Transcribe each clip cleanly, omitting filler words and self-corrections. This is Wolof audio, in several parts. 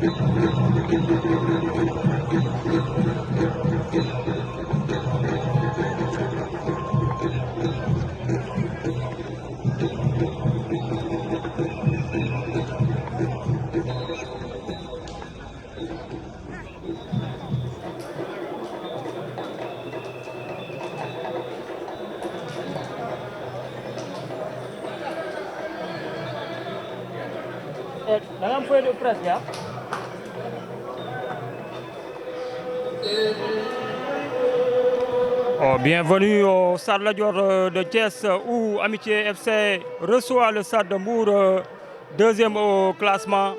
Dalam feuille de presse, ya. Bienvenue au Stade Lat Dior de Thiès où Amitié FC reçoit le Stade de Mbour, deuxième au classement.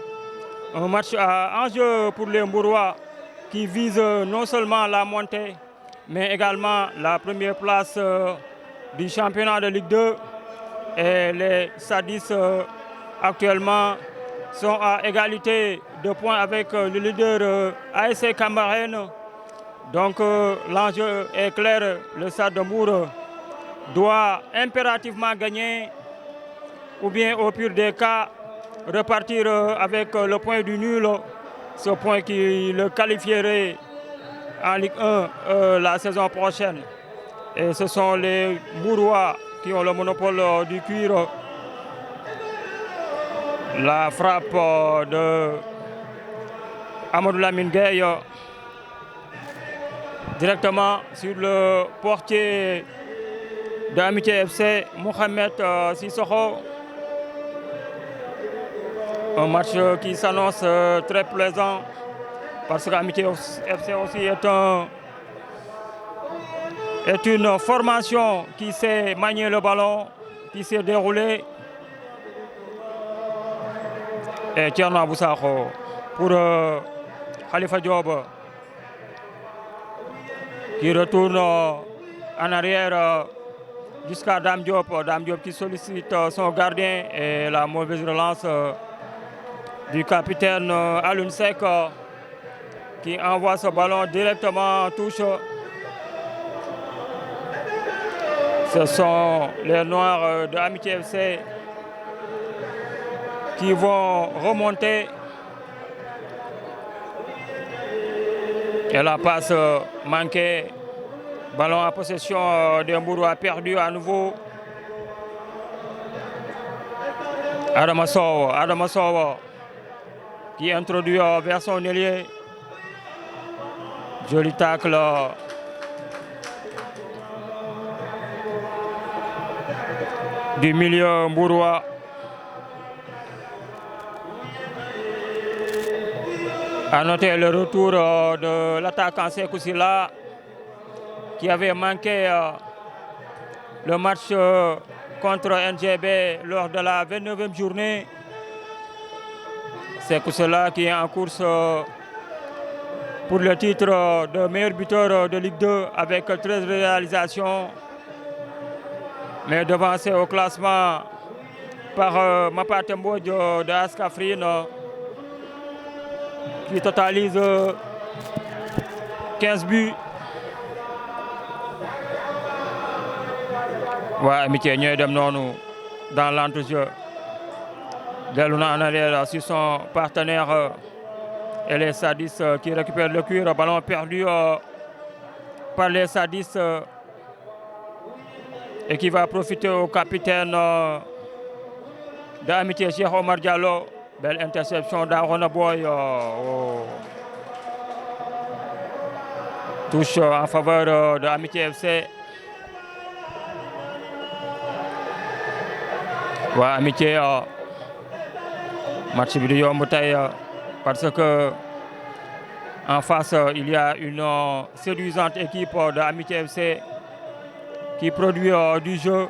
Un match à enjeu pour les Mbourois qui visent non seulement la montée, mais également la première place du championnat de Ligue 2. Et les Stadistes actuellement sont à égalité de points avec le leader ASC Cambérène. Donc l'enjeu est clair, le Stade de Mbour doit impérativement gagner ou bien au pire des cas repartir avec le point du nul, ce point qui le qualifierait en Ligue 1 la saison prochaine. Et ce sont les Mbourois qui ont le monopole du cuir. La frappe de Amadou Lamine Gueye directement sur le portier d'Amitié FC, Mohamed Sissoko. Un match qui s'annonce très plaisant parce qu'Amitié FC aussi est une formation qui sait manier le ballon, qui sait dérouler. Et Thierno Aboussakho pour Khalifa Diop qui retourne en arrière jusqu'à Dame Diop. Dame Diop qui sollicite son gardien et la mauvaise relance du capitaine Alioune Seck qui envoie ce ballon directement en touche. Ce sont les Noirs de Amitié FC qui vont remonter. Et la passe manquée. Ballon en possession des Mbourois perdu à nouveau. Adama Sow qui introduit vers son ailier. Joli tacle. Du milieu Mbourois. À noter le retour de l'attaquant Sékou Sylla qui avait manqué le match contre NGB lors de la 29e journée. Sékou Sylla qui est en course pour le titre de meilleur buteur de Ligue 2 avec 13 réalisations, mais devancé au classement par Mapate Mbodj de AS Kaffrine qui totalise 15 buts. Ouais, Amitié ñooy dem noonu dans l'entrejeu. Dellu na en arrière sur son partenaire et les Stadistes qui récupèrent le cuir. Ballon perdu par les Stadistes et qui va profiter au capitaine d'Amitié, Cheikh Omar Diallo. Belle interception d'Arona Boy. Touche en faveur de Amitié FC. Ouais, Amitié match bi du yomb tey parce que en face il y a une séduisante équipe de Amitié FC qui produit du jeu.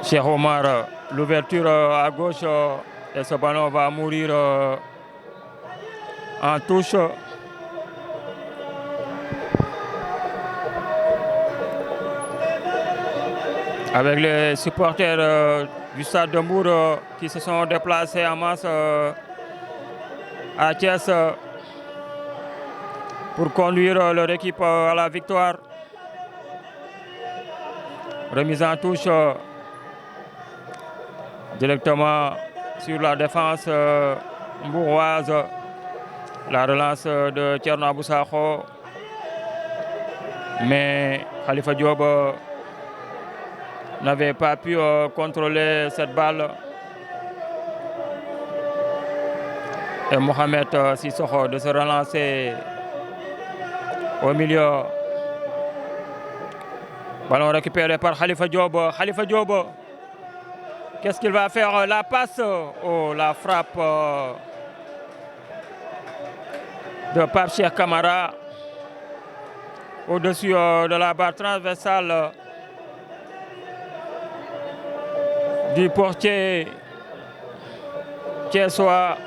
Cheikh Omar, l'ouverture à gauche et ce ballon va mourir en touche. Avec les supporters du Stade de Mbour qui se sont déplacés en masse à Thiès pour conduire leur équipe à la victoire. Remise en touche directement sur la défense mbouroise. La relance de Thierno Abou Sakho. Mais Khalifa Diop n'avait pas pu contrôler cette balle. Et Mohamed Sissoko de se relancer au milieu. Ballon récupéré par Khalifa Diop. Khalifa Diop, qu'est-ce qu'il va faire? La passe, oh, la frappe de Pape Cheikh Camara au-dessus de la barre transversale du portier thiessois.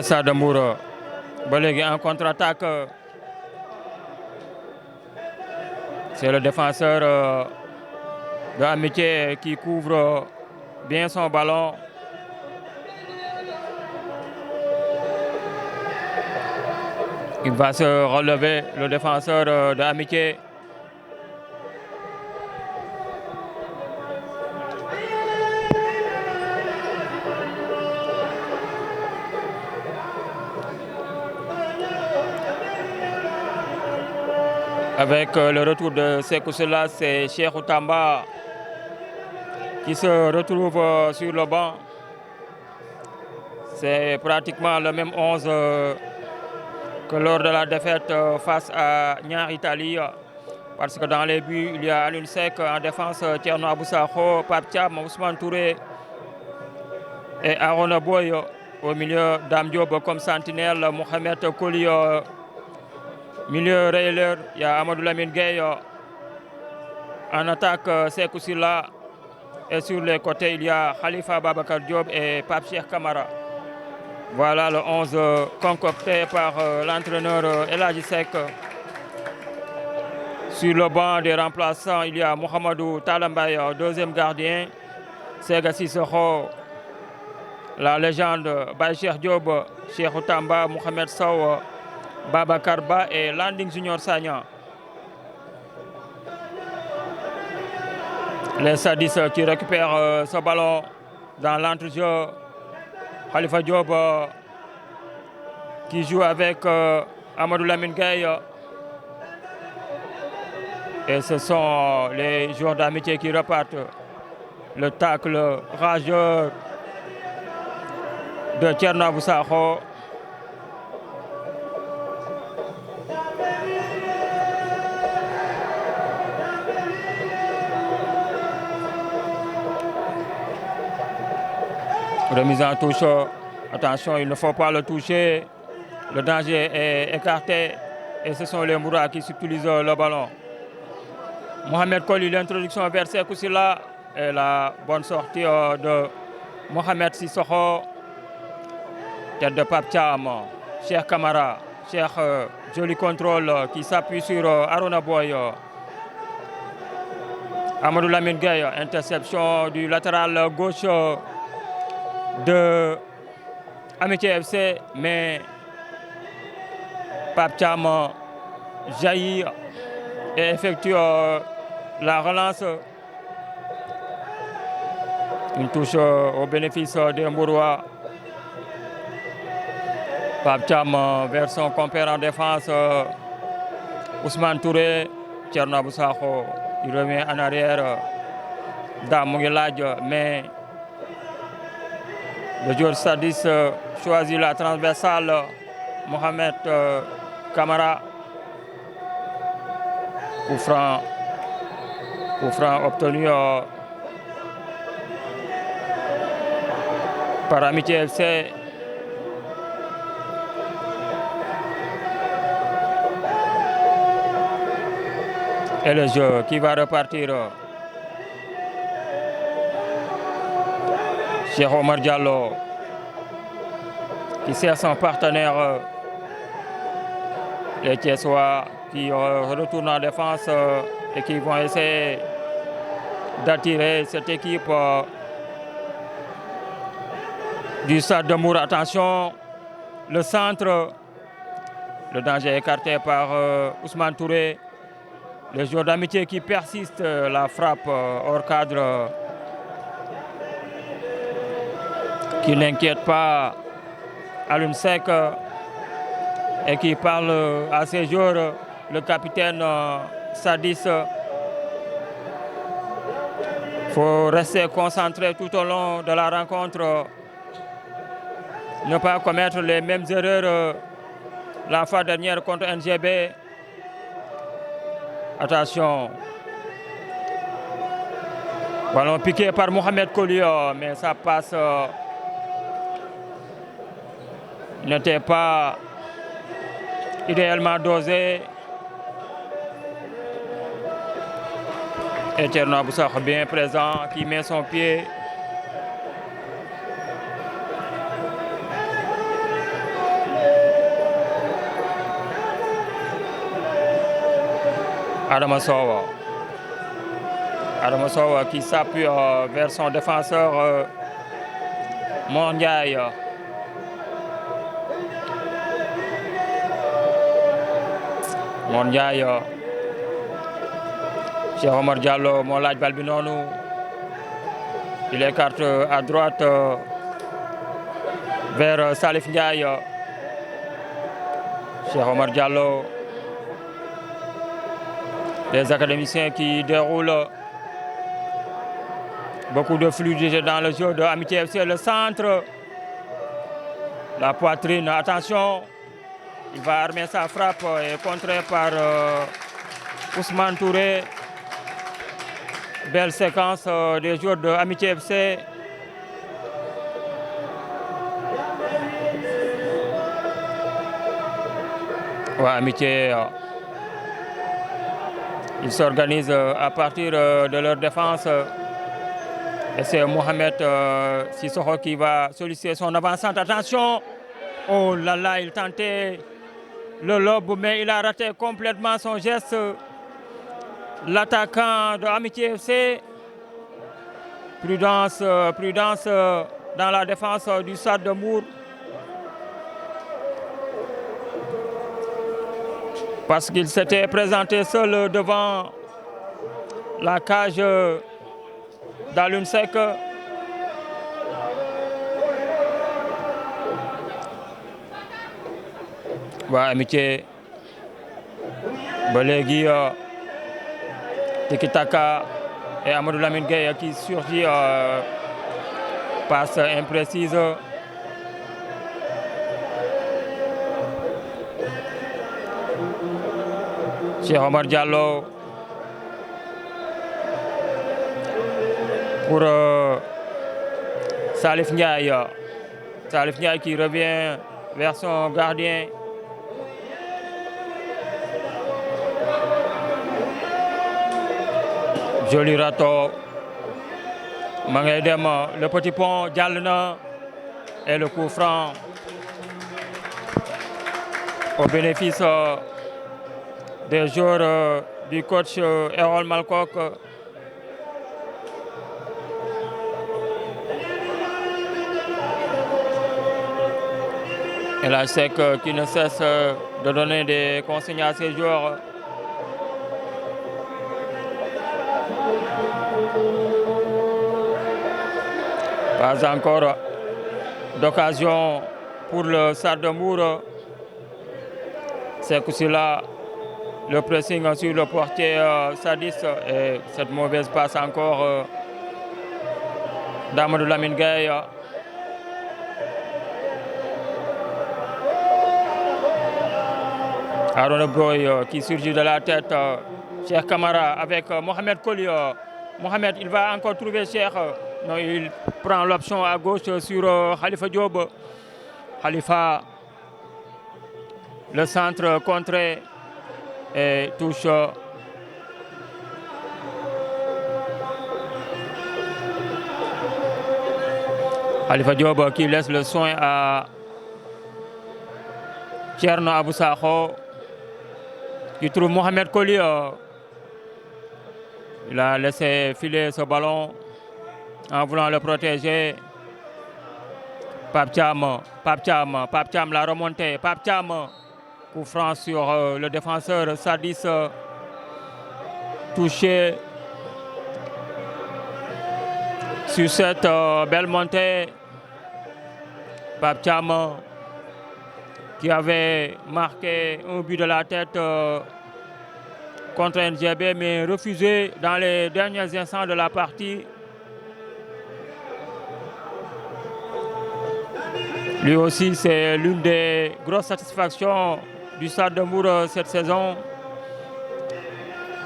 Stade Mbour ba léegi en contre-attaque. C'est le défenseur de Amitié qui couvre bien son ballon. Il va se relever, le défenseur de Amitié. Avec le retour de Sékou Sylla, c'est Cheikhou Tamba qui se retrouve sur le banc. C'est pratiquement le même 11 que lors de la défaite face à Niar Italie. Parce que dans les buts, il y a Alioune Seck en défense, Thierno Abou Sakho, Pape Thiam, Ousmane Touré et Arona Boy. Au milieu, Dame Diop comme sentinelle, Mohamed Koli. Milieu raileur, il y a Amadou Lamine Gueye. En attaque, Sékou Sylla. Et sur les côtés, il y a Khalifa Babacar Diop et Pape Cheikh Camara. Voilà le 11 concocté par l'entraîneur El Hadji Seck. Sur le banc des remplaçants, il y a Mohamedou Talambay, deuxième gardien. Sega Sissoko, la légende Baye Cheikh Diop, Cheikhou Tamba, Mohamed Sow, Babacar Ba et Landing Junior Sagna. Les Sadis qui récupèrent ce ballon dans l'entrejeu. Khalifa Diop qui joue avec Amadou Lamine Gueye. Et ce sont les joueurs d'Amitié qui repartent. Le tacle rageux de Thierno Abou Sakho. Remise en touche. Attention, il ne faut pas le toucher. Le danger est écarté. Et ce sont les Moura qui utilisent le ballon. Mohamed Koli, l'introduction vers Sékou Sylla. Et la bonne sortie de Mohamed Sissoko. Tête de Pape Thiam. Cheikh Camara. Cheikh, joli contrôle qui s'appuie sur Arona Boy. Amadou Lamine Gueye. Interception du latéral gauche de Amitié FC, mais Pape Thiam jaillit et effectue la relance. Une touche au bénéfice des Mbourois. Pape Thiam vers son compère en défense, Ousmane Touré. Thierno Abou Sakho, il revient en arrière. Dame Mougiladj, mais le joueur Sadis choisit la transversale. Mohamed Camara. Coup franc obtenu par Amitié FC. Et le jeu qui va repartir. Cheikh Omar Diallo qui sert son partenaire. Les Thiessois qui retournent en défense et qui vont essayer d'attirer cette équipe du Stade de Mbour. Attention, le centre. Le danger écarté par Ousmane Touré. Les joueurs d'Amitié qui persistent, la frappe hors cadre qui n'inquiète pas Alioune Seck et qui parle à ses joueurs, le capitaine Sadis. Il faut rester concentré tout au long de la rencontre, ne pas commettre les mêmes erreurs la fois dernière contre NGB. Attention. Ballon piqué par Mohamed Kolio, mais ça passe. N'était pas idéalement dosé. Et Thierno Aboussakh bien présent, qui met son pied. Adama Sow qui s'appuie vers son défenseur Mor Ndiaye. Mor Ndiaye Cheikh Omar Diallo moo laaj bal bi noonu. Il écarte à droite vers Salif Ndiaye. Cheikh Omar Diallo. Des académiciens qui déroulent beaucoup de fluidité dans le jeu de Amitié FC. Le centre, la poitrine, attention, il va armer sa frappe et contré par Ousmane Touré. Belle séquence des joueurs de Amitié FC. Ouais, Amitié. Ils s'organisent à partir de leur défense. Et c'est Mohamed Sissoko qui va solliciter son avant-centre. Attention! Oh là là, il tentait le lob, mais il a raté complètement son geste. L'attaquant de Amitié FC. Prudence dans la défense du Stade de Mbour. Parce qu'il s'était présenté seul devant la cage d'Alioune Seck. Ouais, Amitié ba léegi Tiki Taka et Amadou Lamine Gueye qui surgit, passe imprécise. Cheikh Omar Diallo pour Salif Ndiaye. Salif Ndiaye qui revient vers son gardien. Joli râteau. Ma ngay dem, le petit pont jàll na et le coup franc au bénéfice des joueurs du coach Errol Malcock. Et la SEC qui ne cesse de donner des consignes à ses joueurs. Pas encore d'occasion pour le Stade de Mbour. C'est que cela, le pressing sur le portier Sadis et cette mauvaise passe encore d'Amadou Lamine Gueye. Arona Broy qui surgit de la tête. Cheikh Kamara avec Mohamed Kolio. Mohamed, il va encore trouver Cheikh. Non, il prend l'option à gauche sur Khalifa Diop. Khalifa, le centre contré et touche. Khalifa Diop qui laisse le soin à Thierno Aboussakh qui trouve Mohamed Kolio. Il a laissé filer ce ballon en voulant le protéger. Pape Thiam, la remontée. Pape Thiam, coup franc sur le défenseur Sadis, touché sur cette belle montée. Pape Thiam qui avait marqué un but de la tête contre NGB, mais refusé dans les derniers instants de la partie. Lui aussi, c'est l'une des grosses satisfactions du Stade de Mbour cette saison,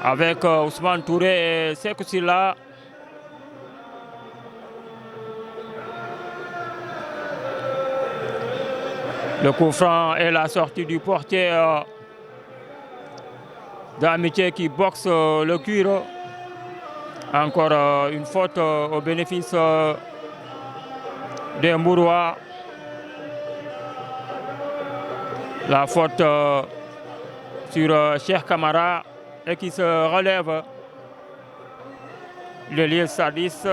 avec Ousmane Touré et Sékou Sylla. Le coup franc et la sortie du portier d'Amitié qui boxe le cuir. Encore une faute au bénéfice des Mbourois. La faute sur Cheikh Kamara et qui se relève. Le lieu Sadis.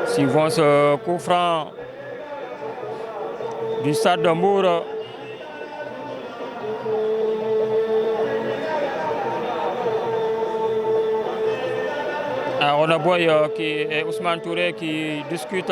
Suivant ce coup franc du Stade de Mbour. Arona Boy et Ousmane Touré qui discutent.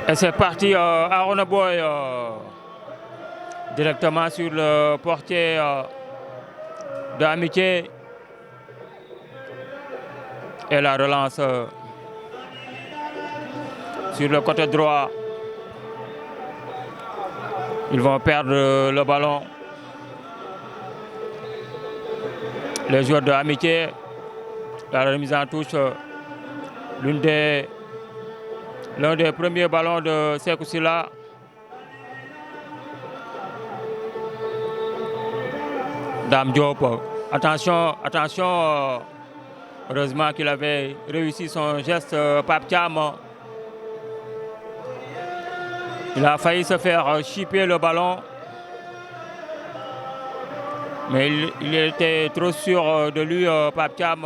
Et c'est parti, Arona Boy directement sur le portier d'Amitié. Et la relance sur le côté droit. Ils vont perdre le ballon. Les joueurs d'Amitié, la remise en touche, l'un des premiers ballons de Sékou Sylla. Dame Diop, attention, attention. Heureusement qu'il avait réussi son geste, Pape Thiam. Il a failli se faire chipper le ballon. Mais il était trop sûr de lui, Pape Thiam.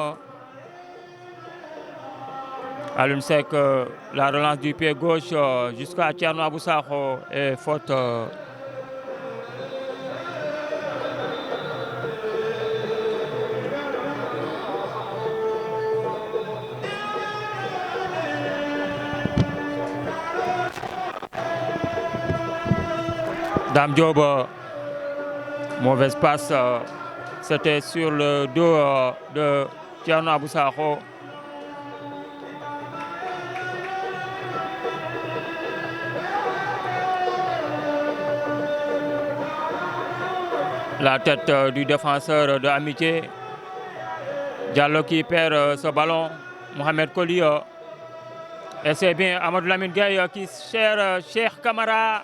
Alioune Seck, la relance du pied gauche jusqu'à Thierno Abou Sakho et faute. Dame Diop, mauvaise passe, c'était sur le dos de Thierno Abou Sakho. La tête du défenseur de Amitié. Diallo qui perd ce ballon. Mohamed Koli. Et c'est bien Amadou Lamine Gueye qui cherche Cheikh Kamara,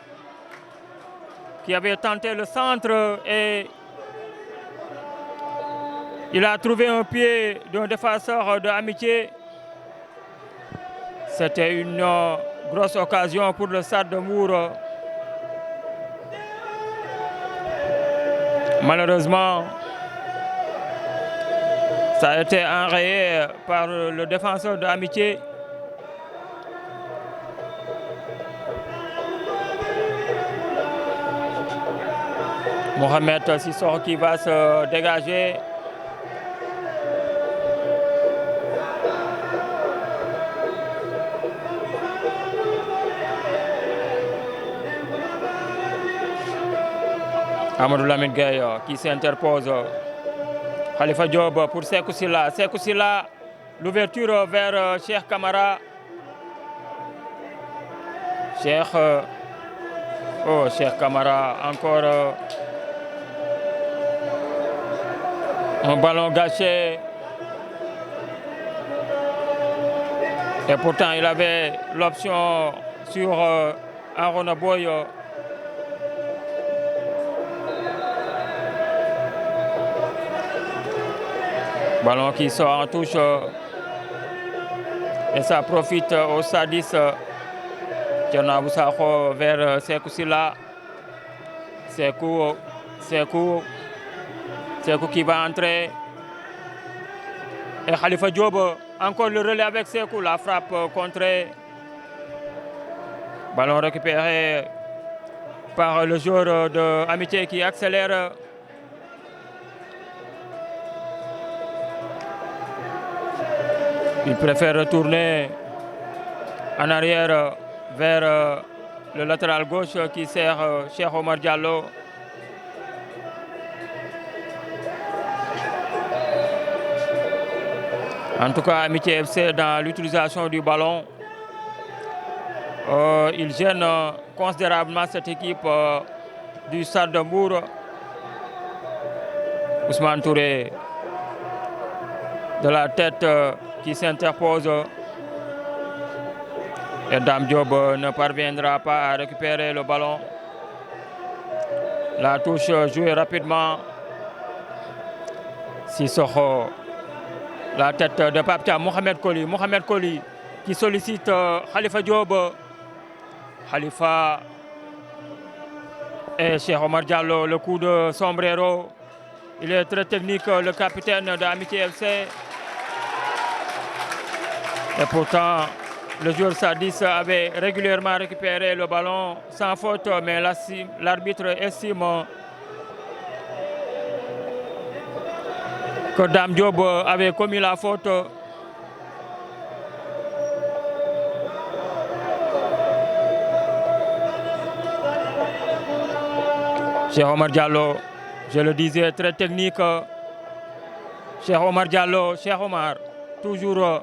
qui avait tenté le centre et il a trouvé un pied d'un défenseur de Amitié. C'était une grosse occasion pour le Stade de Mbour. Malheureusement, ça a été enrayé par le défenseur de Amitié. Mohamed Sissoko qui va se dégager. Amadou Lamine Gueye qui s'interpose. Khalifa Diop pour Sékou Sylla. Sékou Sylla, l'ouverture vers Cheikh Kamara. Cheikh Kamara, encore un ballon gâché. Et pourtant, il avait l'option sur Arona Boy. Ballon qui sort en touche. Et ça profite au Sadis. Thierno Abou Sakho vers Sékou Sylla. Sékou qui va entrer. Et Khalifa Diop, encore le relais avec Sékou, la frappe contrée. Ballon récupéré par le joueur de Amitié qui accélère. Il préfère retourner en arrière vers le latéral gauche qui sert Cheikh Omar Diallo. En tout cas, Amitié FC dans l'utilisation du ballon, il gêne considérablement cette équipe du Stade de Mbour. Ousmane Touré de la tête qui s'interpose. Et Dame Diop ne parviendra pas à récupérer le ballon. La touche jouée rapidement. Sissoko. La tête de Paptia, Mohamed Koli qui sollicite Khalifa Diop. Khalifa et Cheikh Omar Diallo, le coup de sombrero. Il est très technique, le capitaine de Amitié FC. Et pourtant, le joueur Sadis avait régulièrement récupéré le ballon sans faute, mais l'arbitre estime que Dame Diop avait commis la faute. Cheikh Omar Diallo, je le disais, très technique. Cheikh Omar Diallo, Cheikh Omar, toujours.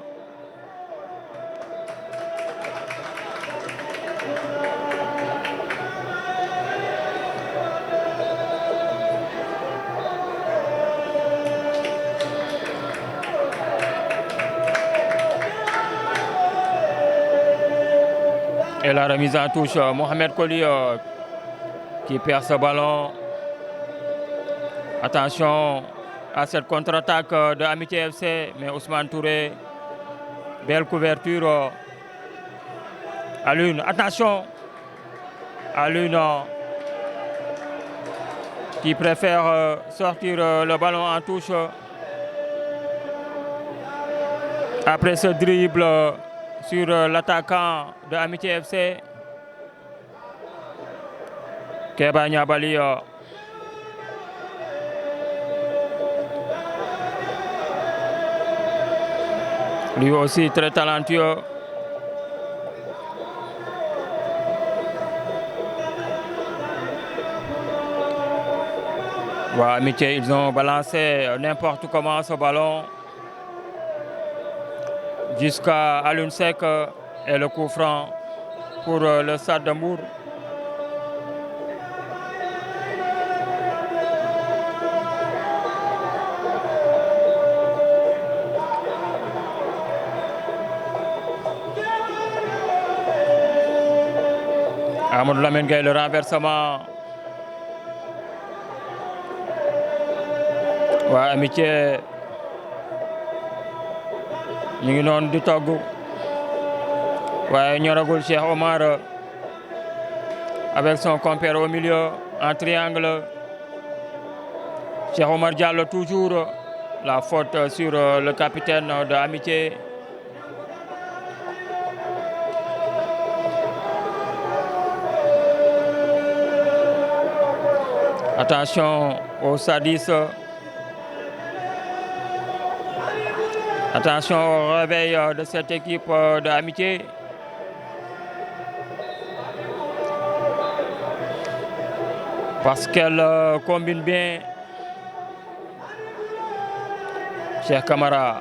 Et la remise en touche, Mohamed Koli qui perd ce ballon. Attention à cette contre-attaque de Amitié FC, mais Ousmane Touré, belle couverture. À l'une, attention, à l'une qui préfère sortir le ballon en touche. Après ce dribble sur l'attaquant de Amitié FC, Keba Niabali. Lui aussi très talentueux. Voilà, Amitié, ils ont balancé n'importe comment ce ballon jusqu'à Alioune Seck et le coup franc pour le Stade de Mbour. Amadou Lamine Gueye, le renversement. Ouais, Amitié ñu ngi noonu di togg waaye ñoragul Cheikh Omar avec son compère au milieu en triangle. Cheikh Omar Diallo toujours, la faute sur le capitaine de Amitié. Attention au Sadis. Attention au réveil de cette équipe d'Amitié. Parce qu'elle combine bien. Cheikh Camara,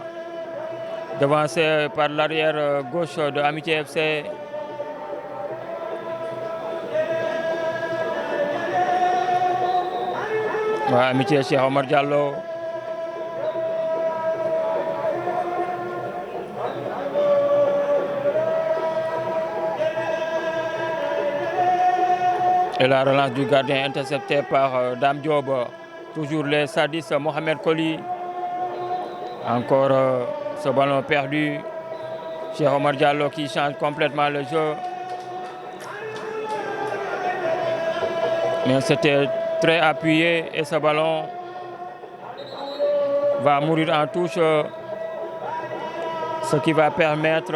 devancé par l'arrière gauche de Amitié FC. Ouais, Amitié, Cheikh Omar Diallo. Et la relance du gardien interceptée par Dame Diop. Toujours les sadistes, Mohamed Koli. Encore ce ballon perdu. Cheikh Omar Diallo qui change complètement le jeu. Mais c'était très appuyé et ce ballon va mourir en touche. Ce qui va permettre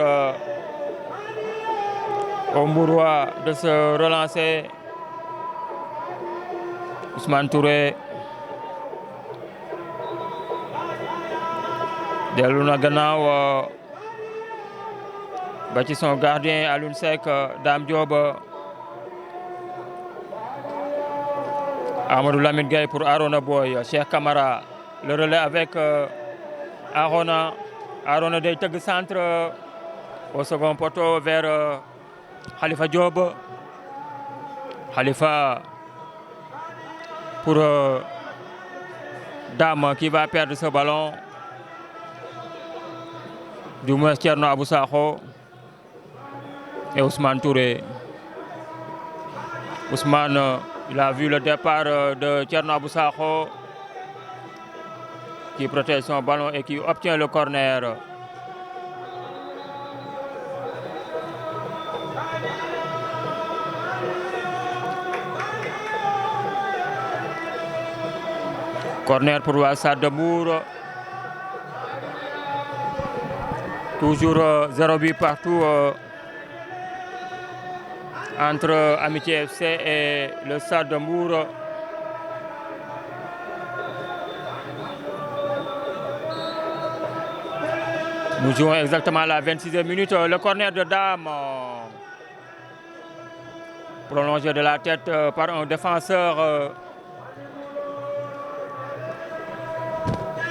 aux Mourois de se relancer. Ousmane Touré dellu na gannaaw ba ci son gardien Alioune Seck Dame Diop. Amadou Lamine Gueye pour Arona Boy. Cheikh Camara le relais avec Arona. Arona day tëgg centre au second poteau vers Khalifa Diop. Khalifa pour Dame qui va perdre ce ballon. Du moins Thierno Abou Sakho et Ousmane Touré. Ousmane, il a vu le départ de Thierno Abou Sakho qui protège son ballon et qui obtient le corner. Corner pour le Stade de Mbour. Toujours 0 but partout entre Amitié FC et le Stade de Mbour. Nous jouons exactement à la 26e minute. Le corner de Dame. Prolongé de la tête par un défenseur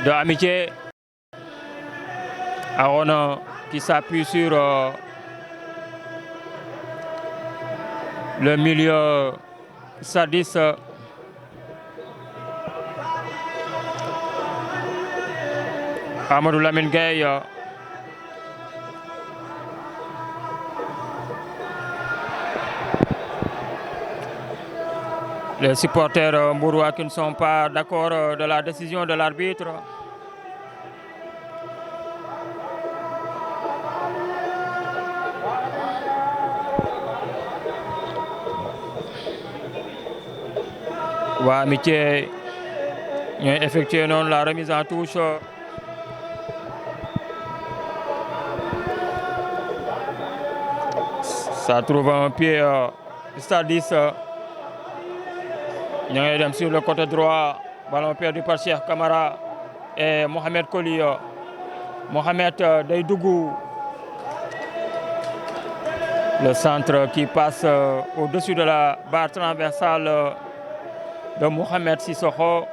de Amitié. Arona qui s'appuie sur le milieu Sadis. Amadou Lamine Gueye. Les supporters mbourois qui ne sont pas d'accord de la décision de l'arbitre. Waa Amitié ñooy effectué noonu la remise en touche. Ça trouve un pied Stadis. Ñoo ngi dem sur le côté droit. Ballon perdu par Cheikh Camara et Mohamed Koli. Mohamed day dugg. Le centre qui passe au-dessus de la barre transversale de Mohamed Sissoko.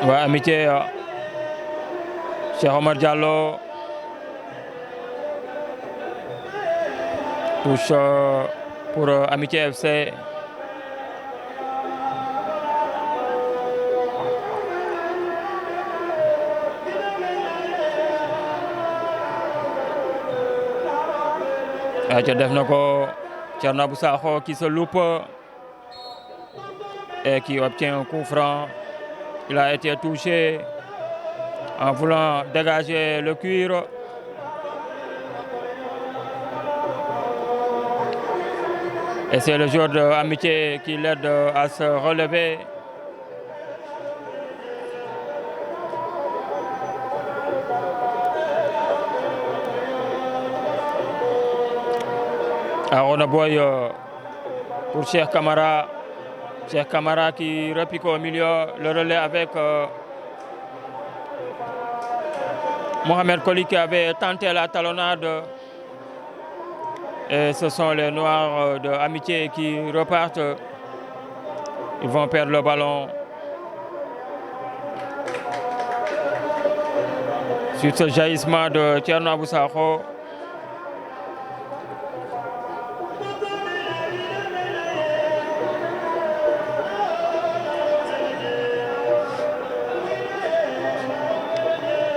Waa Amitié Cheikh Omar Diallo touche pour Amitié FC. Aca def na ko Thierno Abou Sakho qui se loupe et qui obtient un coup franc. Il a été touché en voulant dégager le cuir. Et c'est le joueur de Amitié qui l'aide à se relever. Arona Boy pour Cheikh Camara. Cheikh Camara qui repique au milieu, le relais avec Mohamed Koli qui avait tenté la talonnade. Et ce sont les Noirs de Amitié qui repartent. Ils vont perdre le ballon. Sur ce jaillissement de Thierno Abou Sakho.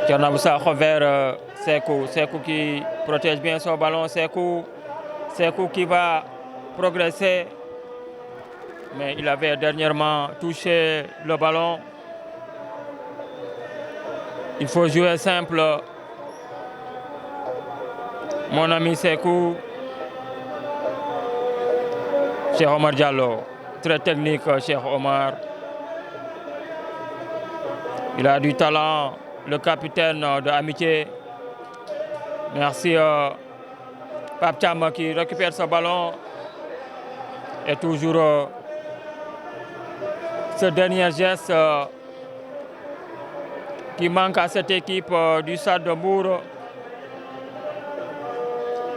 Tchernaboussa vers Sekou. Sekou qui protège bien son ballon. Sekou qui va progresser. Mais il avait dernièrement touché le ballon. Il faut jouer simple. Mon ami Sekou. Cheikh Omar Diallo. Très technique, Cheikh Omar. Il a du talent. Le capitaine de Amitié. Merci Pape Thiam qui récupère ce ballon. Et toujours ce dernier geste qui manque à cette équipe du Stade de Mbour.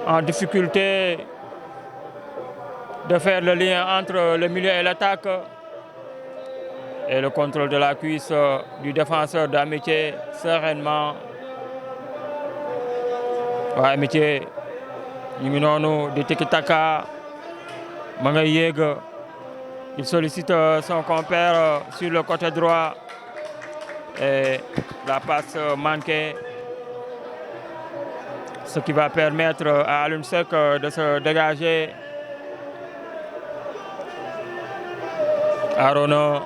En difficulté de faire le lien entre le milieu et l'attaque. Et le contrôle de la cuisse du défenseur d'Amitié, sereinement. Ouais, Amitié, nous de tiki-taka, il sollicite son compère sur le côté droit. Et la passe manquée. Ce qui va permettre à Alunsek de se dégager. Arona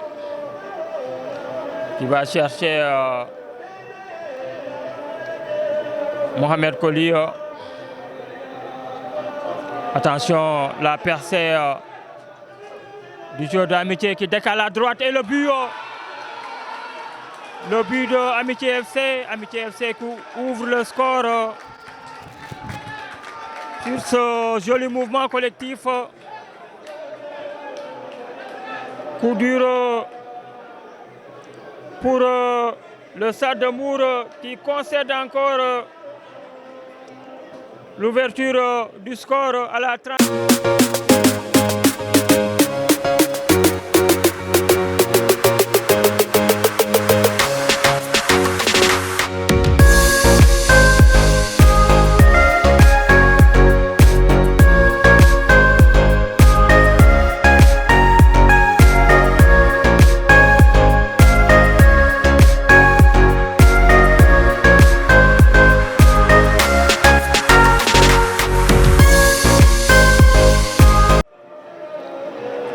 qui va chercher Mohamed Koli. Attention, la percée du joueur d'Amitié qui décale à droite et le but. Le but de Amitié FC. Amitié FC qui ouvre le score sur ce joli mouvement collectif. Coup dur pour le Stade de Mbour qui concède encore l'ouverture du score à la 30.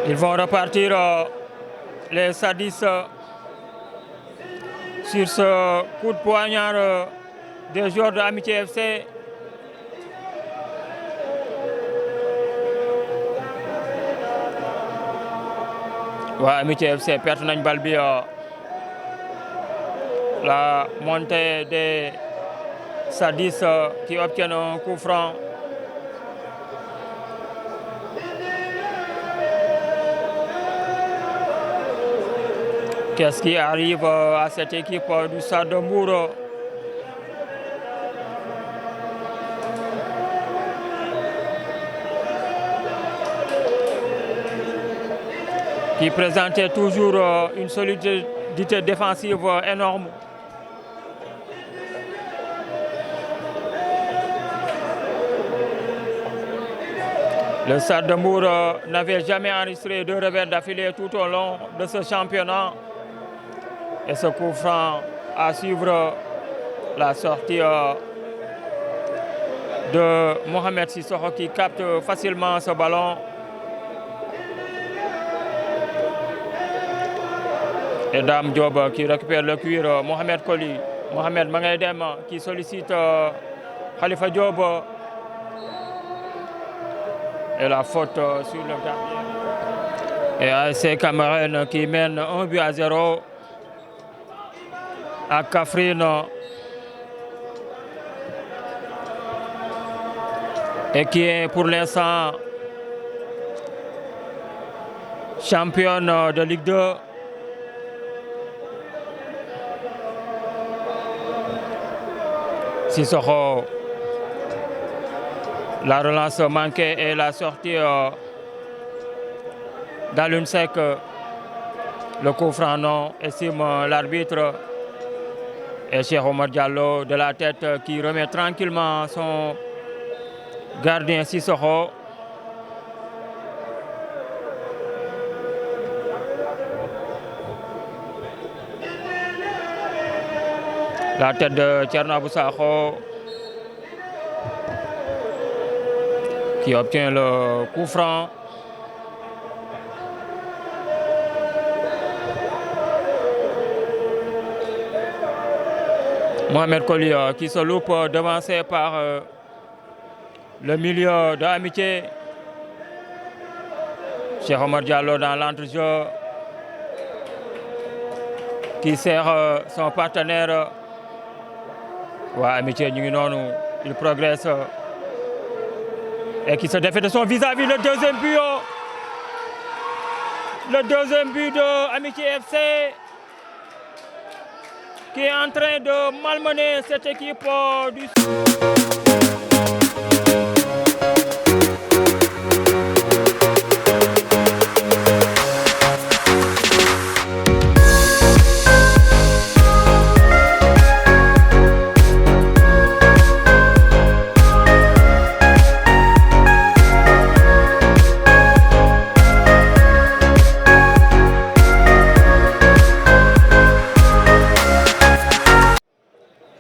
Ils vont repartir les Sadis sur ce coup de poignard des joueurs de Amitié FC. Ouais, Amitié FC perd une balle bien. La montée des Sadis qui obtiennent un coup franc. Qu'est-ce qui arrive à cette équipe du Stade de Mbour? Qui présentait toujours une solidité défensive énorme. Le Stade de Mbour n'avait jamais enregistré de revers d'affilée tout au long de ce championnat. Et ce coup franc à suivre la sortie de Mohamed Sissoko qui capte facilement ce ballon. Et Dame Diop qui récupère le cuir. Mohamed Koli. Mohamed Mangaydem qui sollicite Khalifa Diop. Et la faute sur le gardien. Et ASC Cameroun qui mène 1-0 à Kaffrine. Et qui est pour l'instant championne de Ligue 2. Sissoko. La relance manquée et la sortie d'Alunsek. Le coup franc non, estime l'arbitre. Et Cheikh Omar Diallo de la tête qui remet tranquillement son gardien Sissoko. La tête de Thierno Abou Sakho qui obtient le coup franc. Mohamed Koli qui se loupe, devancé par le milieu de Amitié. Cheikh Omar Diallo dans l'entrejeu qui sert son partenaire. Amitié, il progresse et qui se défait de son vis-à-vis. Le deuxième but de Amitié FC qui est en train de malmener cette équipe du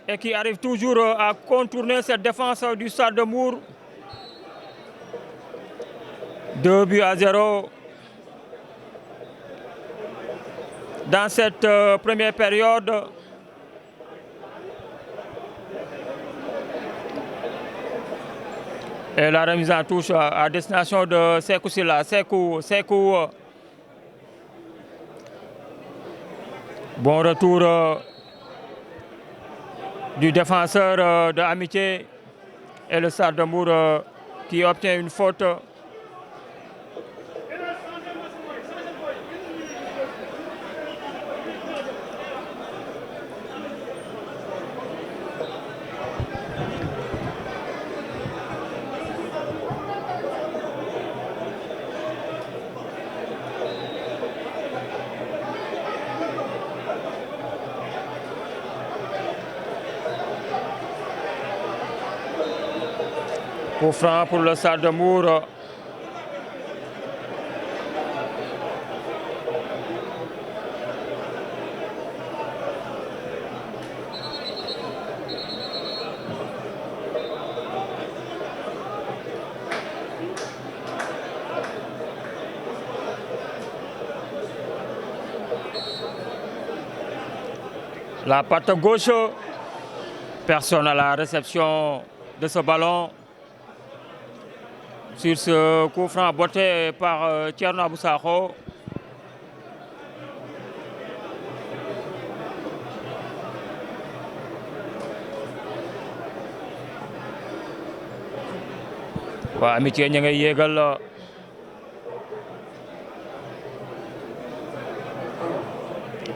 et qui arrive toujours à contourner cette défense du Stade de Mbour. 2-0 dans cette première période. Et la remise en touche à destination de Sekou Silla. Sekou. Bon retour du défenseur de Amitié et le Stade de Mbour qui obtient une faute. Coup franc pour le Stade de Mbour. La patte gauche, personne à la réception de ce ballon. Sur ce coup franc botté par Thierno Abou Sakho. Amitié ña ngay yéegal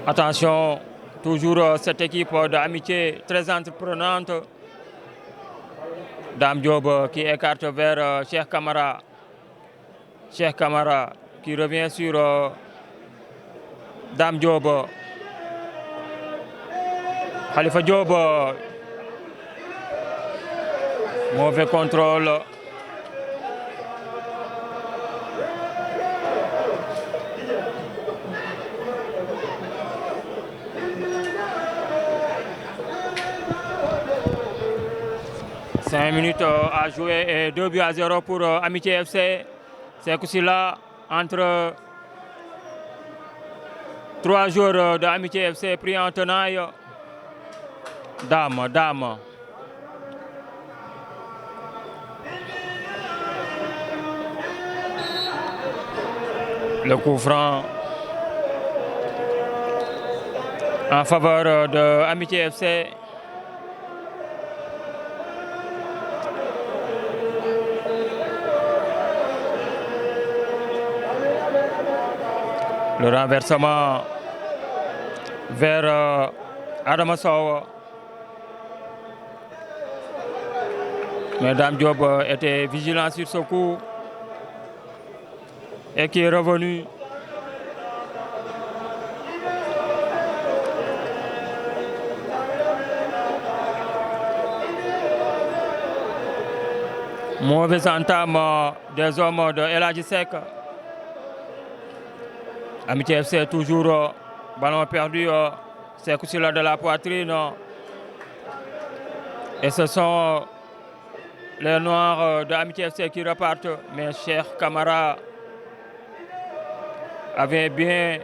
attention, toujours cette équipe d'Amitié très entreprenante. Dame Diop qui écarte vers Cheikh Kamara. Cheikh Kamara qui revient sur Dame Diop. Khalifa Diop. Mauvais contrôle. Cinq minutes à jouer et 2-0 pour Amitié FC. Sekou Silla entre trois joueurs de Amitié FC pris en tenaille. Dame. Le coup franc en faveur de Amitié FC. Le renversement vers Adama Sow. Mais Dame Diop était vigilant sur ce coup et qui est revenu. Mauvaise entame des hommes de El Hadji Seck. Amitié FC toujours ballon perdu, Sekou Silla de la poitrine. Et ce sont les Noirs de Amitié FC qui repartent. Mais Cheikh Camara avait bien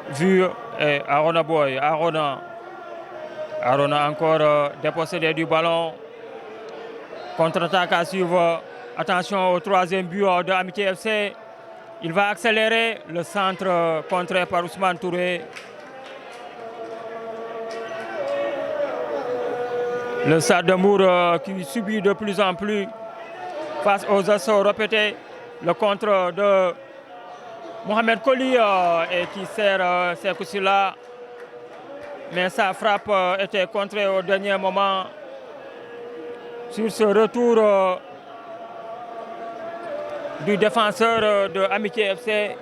vu Arona Boy. Arona encore dépossédé du ballon. Contre-attaque à suivre. Attention au troisième but de Amitié FC. Il va accélérer le centre contré par Ousmane Touré. Le Stade de Mbour qui subit de plus en plus face aux assauts répétés. Le contre de Mohamed Koli et qui sert Sékou Sylla. Mais sa frappe était contrée au dernier moment. Sur ce retour du défenseur de Amitié FC.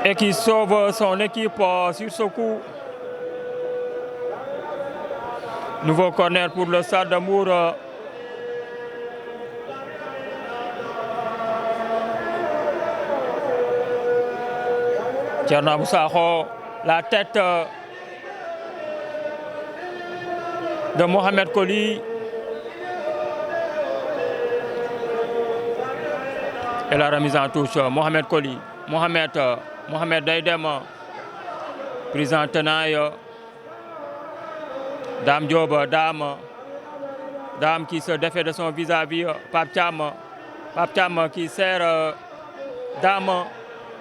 Et qui sauve son équipe sur ce coup. Nouveau corner pour le Stade de Mbour. Thierno Abou Sakho, la tête de Mohamed Koli. Et la remise en touche, Mohamed Koli. Mohamed Daïdem, prise en tenaille. Dame Diop, Dame qui se défait de son vis-à-vis. Pape Thiam qui sert Dame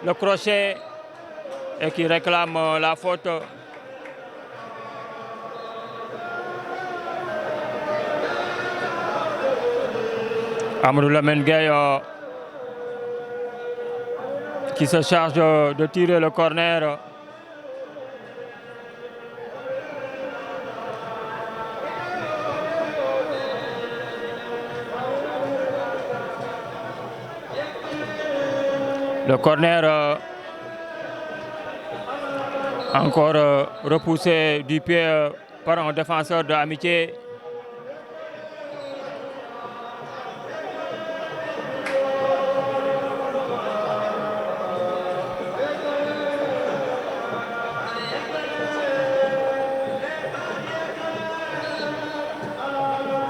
le crochet et qui réclame la faute. Amadou Lamine Gueye qui se charge de tirer le corner. Le corner encore repoussé du pied par un défenseur de Amitié.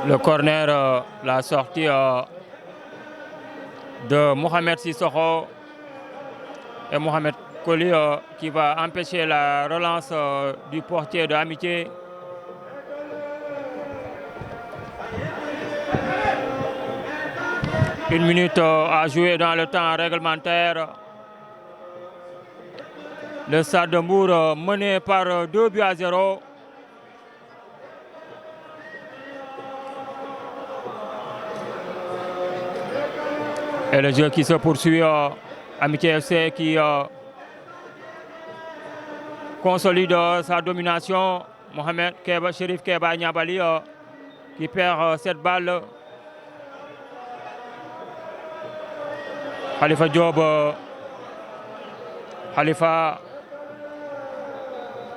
Le corner, la sortie de Mohamed Sissoko et Mohamed Koli qui va empêcher la relance du portier de Amitié. Une minute à jouer dans le temps réglementaire. Le Stade de Mbour mené par 2-0. Et le jeu qui se poursuit, Amitié FC qui consolide sa domination. Mohamed Keba, Chérif Keba Niabali qui perd cette balle. Khalifa Diop, Khalifa,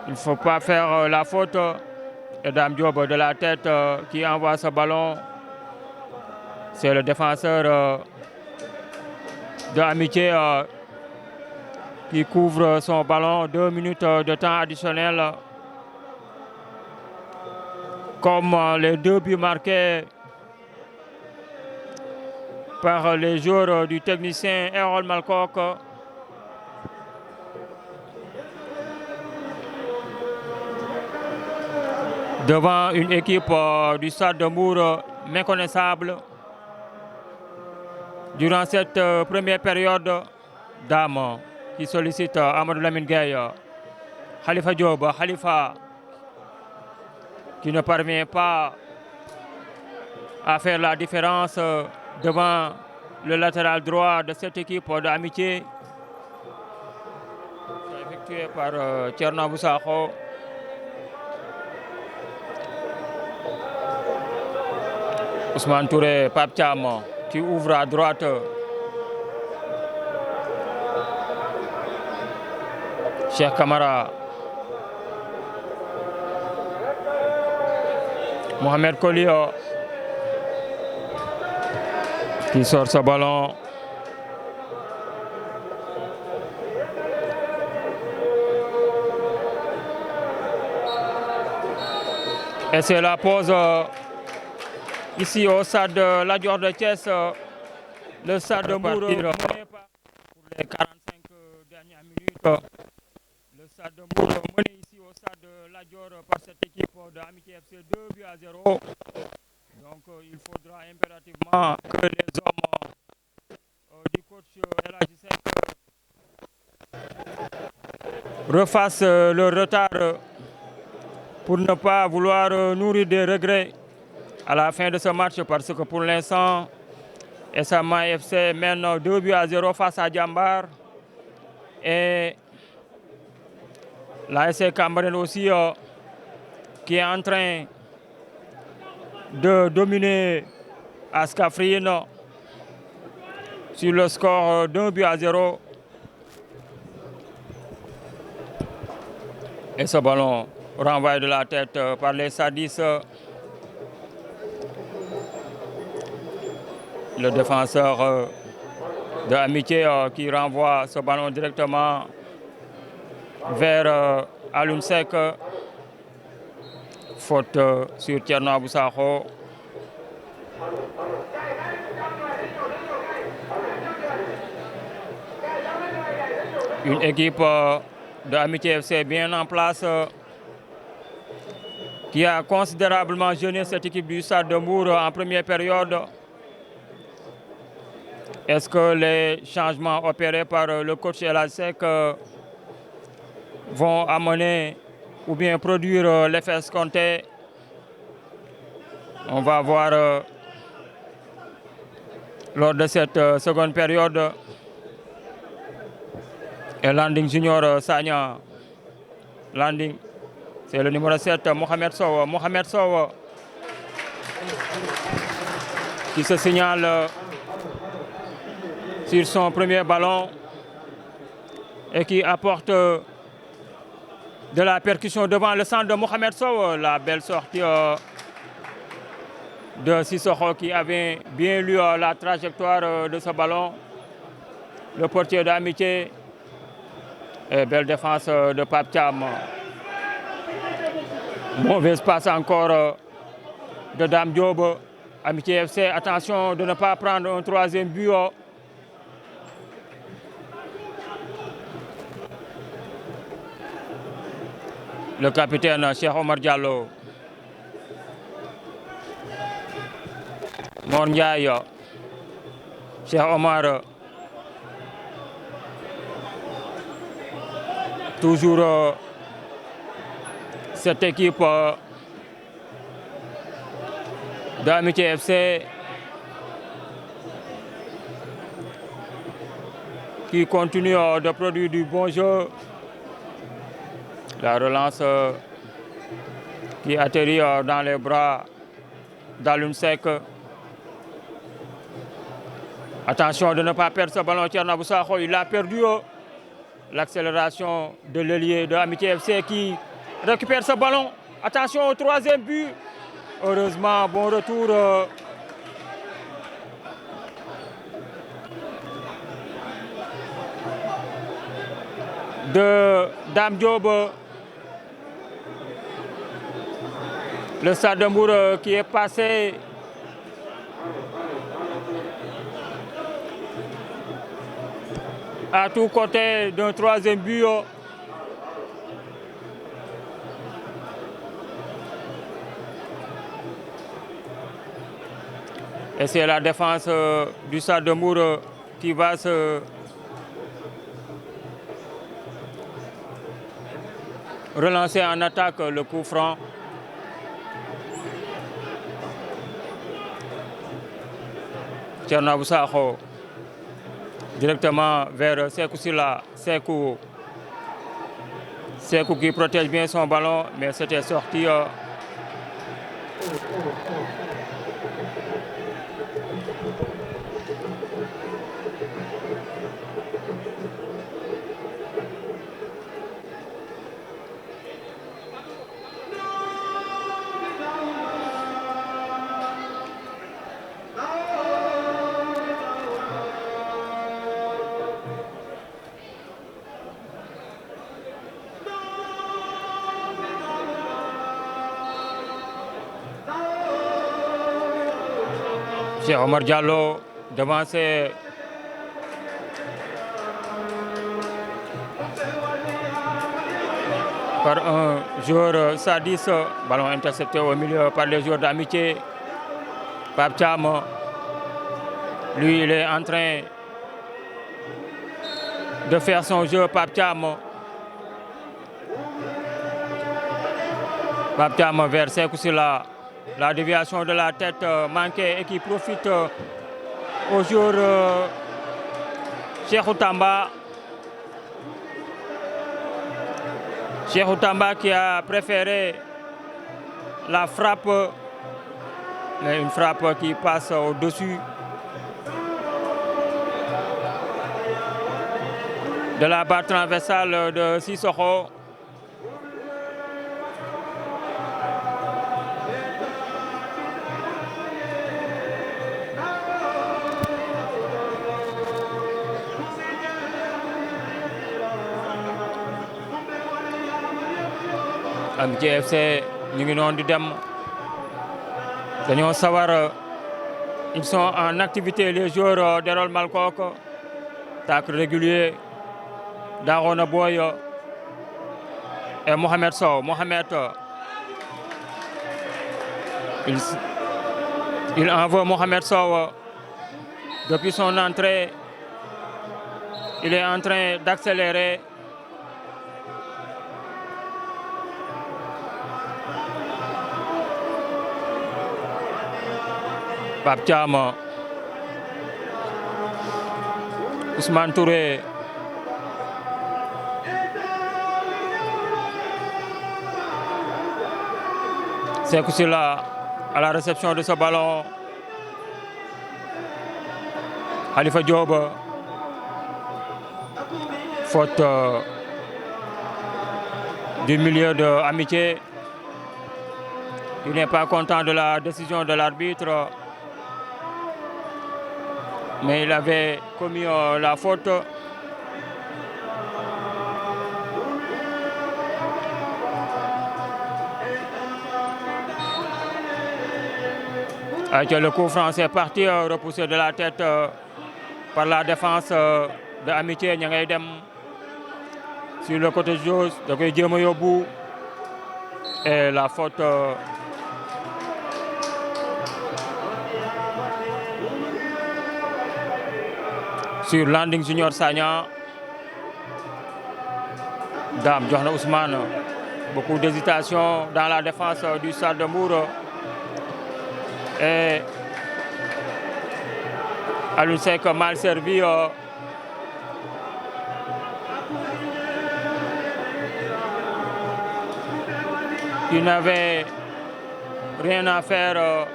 il ne faut pas faire la faute. Et Dame Diop de la tête qui envoie ce ballon. C'est le défenseur de Amitié qui couvre son ballon. 2 minutes de temps additionnel. Comme les 2 buts marqués par les joueurs du technicien Errol Malcock. Devant une équipe du Stade de Mbour méconnaissable. Durant cette première période, Dame qui sollicite Amadou Lamine Gueye. Khalifa Diop, Khalifa qui ne parvient pas à faire la différence devant le latéral droit de cette équipe d'Amitié. Effectué par Thierno Abou Sakho. Ousmane Touré, Pape Thiam qui ouvre à droite. Cheikh Camara. Mohamed Koli qui sort ce ballon. Et c'est la pause ici au stade de Lat Dior de Thiès, le stade de Mbour mené pour les 45 dernières minutes. Le stade de Mbour mené ici au stade de Lat Dior par cette équipe de Amitié FC 2-0. Donc il faudra impérativement que les hommes du coach El Hadji Seck refassent le retard pour ne pas vouloir nourrir des regrets à la fin de ce match, parce que pour l'instant, SMA FC mène 2-0 face à Djambar. Et la SC Cambérène aussi qui est en train de dominer Askafrine sur le score d'1-0. Et ce ballon renvoyé de la tête par les Sadis. Le défenseur de Amitié qui renvoie ce ballon directement vers Alioune Seck. Faute sur Thierno Abou Sakho. Une équipe de Amitié FC bien en place qui a considérablement gêné cette équipe du Stade de Mbour en première période. Est-ce que les changements opérés par le coach El Hadji Seck vont amener ou bien produire l'effet escompté? On va voir lors de cette seconde période. Et Landing Junior Sagna. Landing, c'est le numéro 7, Mohamed Sow. Mohamed Sow qui se signale sur son premier ballon et qui apporte de la percussion devant le centre de Mohamed Sow. La belle sortie de Sissoko qui avait bien lu la trajectoire de ce ballon. Le portier d'Amitié. Et belle défense de Pape Thiam. Mauvaise passe encore de Dame Diop. Amitié FC, attention de ne pas prendre un troisième but. Le capitaine Cheikh Omar Diallo. Mor Ndiaye. Cheikh Omar. Toujours cette équipe d'Amitié FC qui continue de produire du bon jeu. La relance qui atterrit dans les bras d'Alioune Seck. Attention de ne pas perdre ce ballon. Thierno Abou Sakho, il a perdu. L'accélération de l'ailier de Amitié FC qui récupère ce ballon. Attention au troisième but. Heureusement, bon retour de Dame Diop. Le Stade de Mbour qui est passé à tout côté d'un troisième but. Et c'est la défense du Stade de Mbour qui va se relancer en attaque le coup franc. Thierno Abou Sakho directement vers Sekou Silla. Sekou qui protège bien son ballon, mais c'était sorti. Cheikh Omar Diallo devancé par un joueur Sadis. Ballon intercepté au milieu par les joueurs d'Amitié. Pape Thiam, lui, il est en train de faire son jeu. Pape Thiam. Pape Thiam vers Sékou Sylla. La déviation de la tête manquée et qui profite au joueur Cheikhou Tamba. Cheikhou Tamba qui a préféré la frappe, mais une frappe qui passe au-dessus de la barre transversale de Sissoko. Amitié FC ñu ngi noonu di dem dañoo sawar, ils sont en activité les joueurs d'Erol Malcock. Tacle régulier d'Arona Boy et Mohamed Sow. Mohamed, il envoie Mohamed Sow depuis son entrée. Il est en train d'accélérer. Pape Thiam, Ousmane Touré, Sékou Sylla à la réception de ce ballon. Khalifa Diop, faute du milieu de Amitié. Il n'est pas content de la décision de l'arbitre, mais il avait commis la faute. Avec le coup franc, c'est parti, repoussé de la tête par la défense de Amitié. Ña dem sur le côté gauche, da koy jéem a yóbbu et la faute sur Landing Junior Sagna. Dame jox na Ousmane. Beaucoup d'hésitation dans la défense du Stade de Mbour. Et Alioune Seck mal servi. Il n'avait rien à faire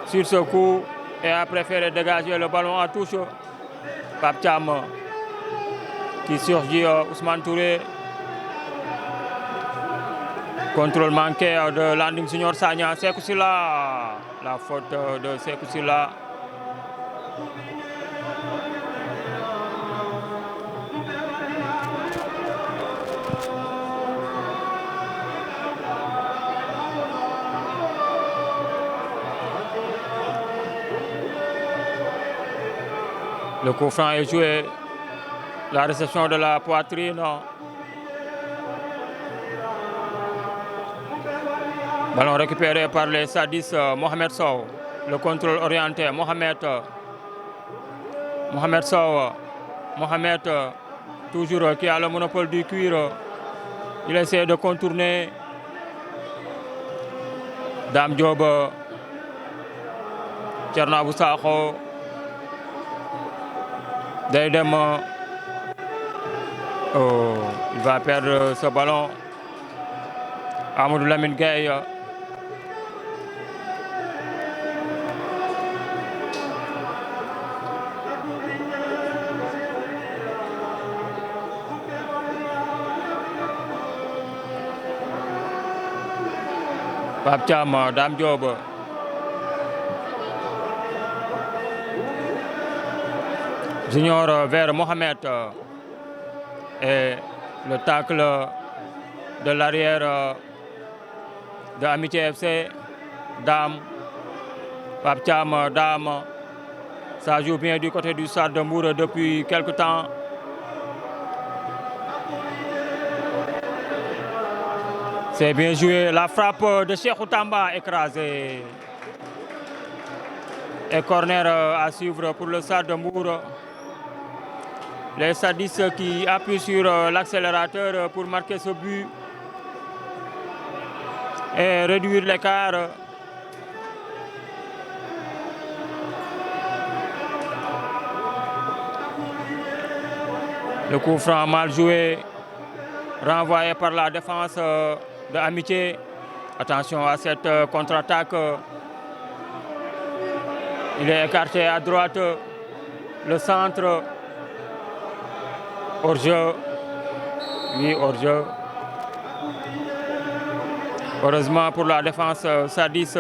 sur ce coup et a préféré dégager le ballon à touche. Pape Thiam qui surgit, Ousmane Touré. Contrôle manqué de Landing Junior Sagna. Sékou Sylla, la faute de Sékou Sylla. Le coup franc est joué. La réception de la poitrine. Ballon récupéré par les Sadis. Mohamed Sow. Le contrôle orienté. Mohamed Sow. Mohamed, toujours qui a le monopole du cuir. Il essaie de contourner. Dame Diop. Thierno Abou Sakho. Daydem. Oh, il va perdre ce ballon. Amadou Lamine Gueye. Pape Thiam, Dame Diop. Junior vers Mohamed. Et le tacle de l'arrière de Amitié FC. Dame. Pape Thiam, Dame. Ça joue bien du côté du Stade de Mbour depuis quelque temps. C'est bien joué. La frappe de Cheikhou Tamba écrasée. Et corner à suivre pour le Stade de Mbour. Les sadistes qui appuient sur l'accélérateur pour marquer ce but et réduire l'écart. Le coup franc mal joué, renvoyé par la défense de Amitié. Attention à cette contre-attaque. Il est écarté à droite. Le centre. Hors-jeu. Oui, hors-jeu. Heureusement pour la défense sadiste.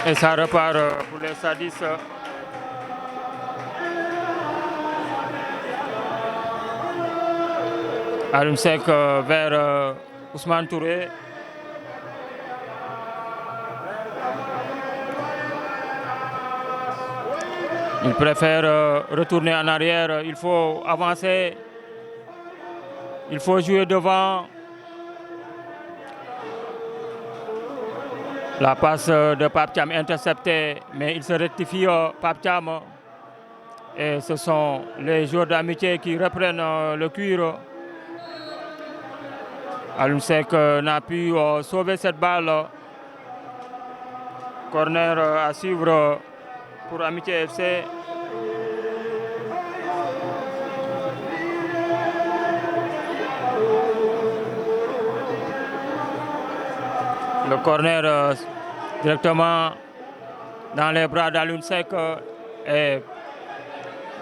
Et ça repart pour les sadistes. Alioune Seck vers Ousmane Touré. Il préfère retourner en arrière. Il faut avancer. Il faut jouer devant. La passe de Pape Thiam interceptée, mais il se rectifie Pape Thiam. Et ce sont les joueurs d'Amitié qui reprennent le cuir. Alioune Seck n'a pu sauver cette balle. Corner à suivre pour Amitié FC. Le corner directement dans les bras d'Alioune Seck et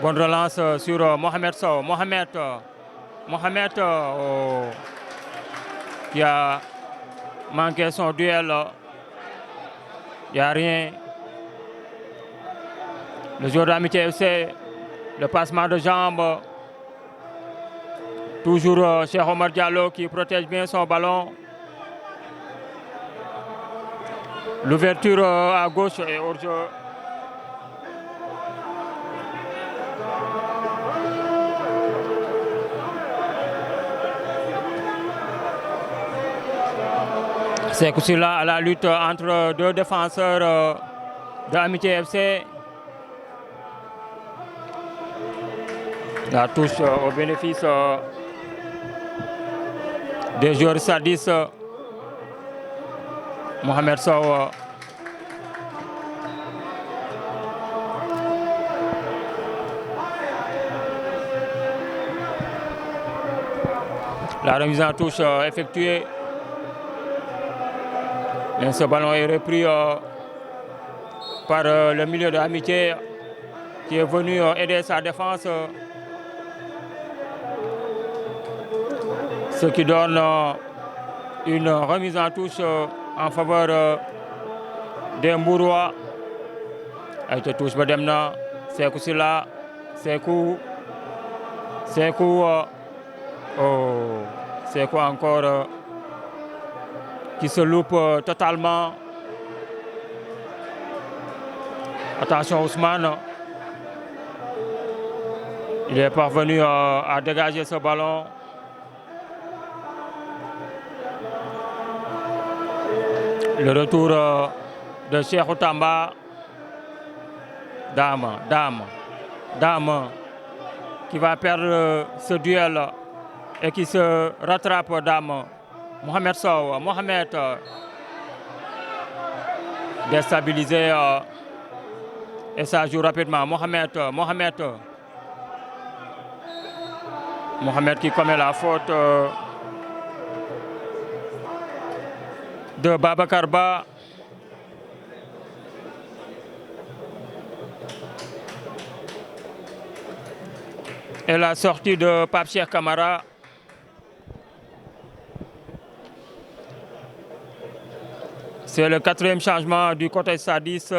bonne relance sur Mohamed Sow. Mohamed qui a manqué son duel. Il n'y a rien. Le joueur d'Amitié FC, le passement de jambes. Toujours Cheikh Omar Diallo qui protège bien son ballon. L'ouverture à gauche est hors-jeu. C'est aussi là à la lutte entre deux défenseurs de Amitié FC. La touche au bénéfice des joueurs sadistes. Mohamed Sow. La remise en touche effectuée. Mais ce ballon est repris par le milieu de Amitié qui est venu aider sa défense. Ce qui donne une remise en touche en faveur des Mbourois. Avec la touche Bademna, Sekou Silla, Sekou encore qui se loupe totalement. Attention Ousmane. Il est parvenu à dégager ce ballon. Le retour de Cheikhou Tamba. Dame qui va perdre ce duel et qui se rattrape. Dame. Mohamed Sow. Mohamed déstabilisé et ça joue rapidement. Mohamed qui commet la faute de Babacar Ba. Et la sortie de Pape Cheikh Camara. C'est le 4e changement du côté Sadis.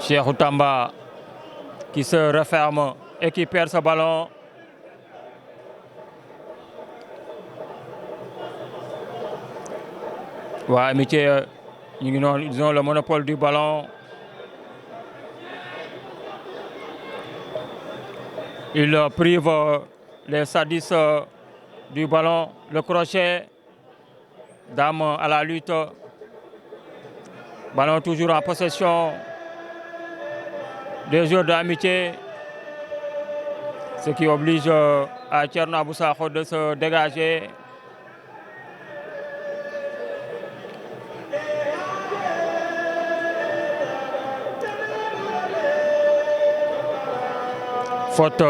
Cheikhou Tamba qui se referme et qui perd ce ballon. Ouais, Amitié, ils ont le monopole du ballon. Ils privent les Sadis du ballon. Le crochet. Dame à la lutte. Ballon toujours en possession des joueurs d'Amitié. Ce qui oblige à Thierno Abou Sakho de se dégager. Faute.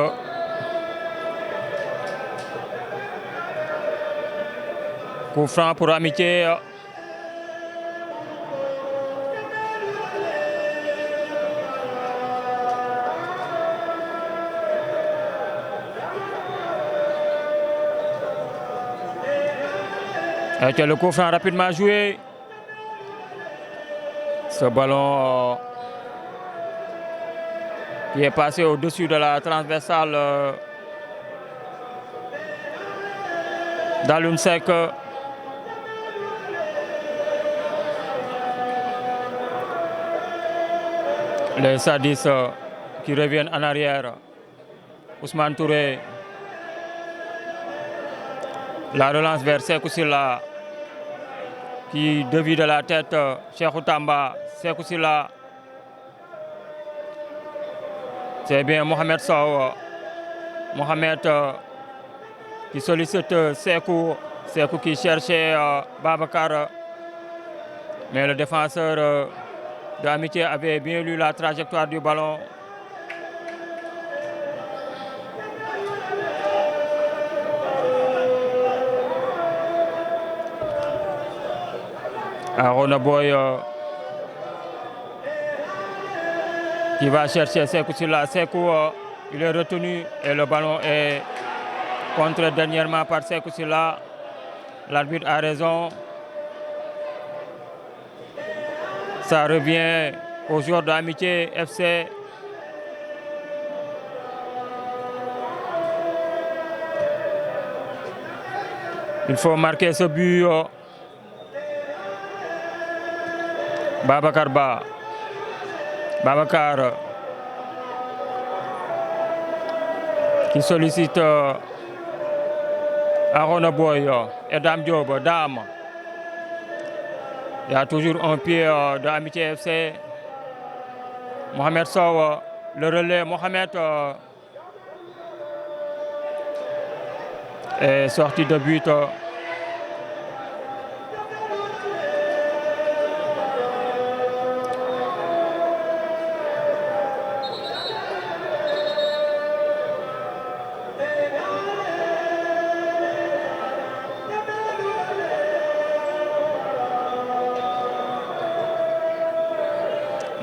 Coup franc pour Amitié. Et le coup franc rapidement joué. Ce ballon qui est passé au-dessus de la transversale d'Aloun Seck. Les Sadis qui reviennent en arrière. Ousmane Touré. La relance vers Sékou Sylla qui dévie de la tête Cheikhou Tamba. Sékou Sylla. C'est bien Mohamed Sow. Mohamed qui sollicite Sékou. Sékou qui cherchait Babacar. Mais le défenseur de Amitié avait bien lu la trajectoire du ballon. Arona Boy qui va chercher Sékou Sylla. Sékou, il est retenu et le ballon est contré dernièrement par Sékou Sylla. L'arbitre a raison. Ça revient aux joueurs d'Amitié FC. Il faut marquer ce but. Babacar Ba. Babacar qui sollicite Arona Boy et Dame Diop. Dame. Il y a toujours un pied de Amitié FC. Mohamed Sow, le relais. Mohamed est sorti de but.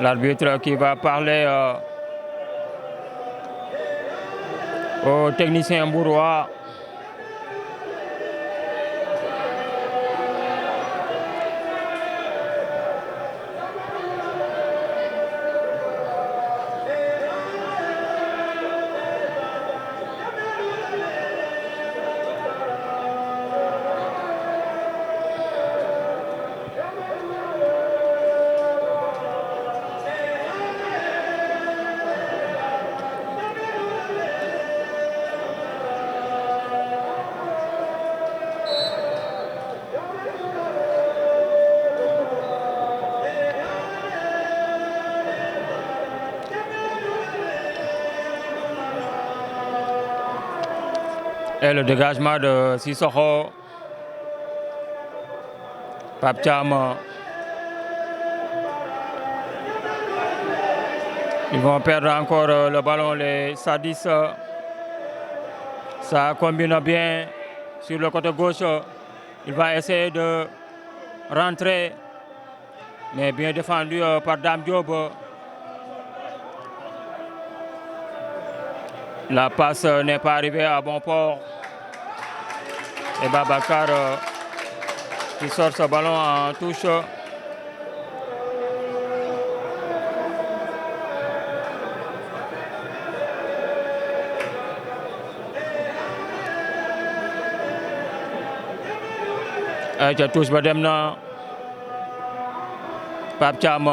L'arbitre qui va parler au technicien Et le dégagement de Sissoko. Pape Thiam. Ils vont perdre encore le ballon, les Sadis. Ça combine bien sur le côté gauche. Il va essayer de rentrer, mais bien défendu par Dame Diop. La passe n'est pas arrivée à bon port. Et Babacar qui sort ce ballon en touche. ca touche ba dem na Pape Thiam.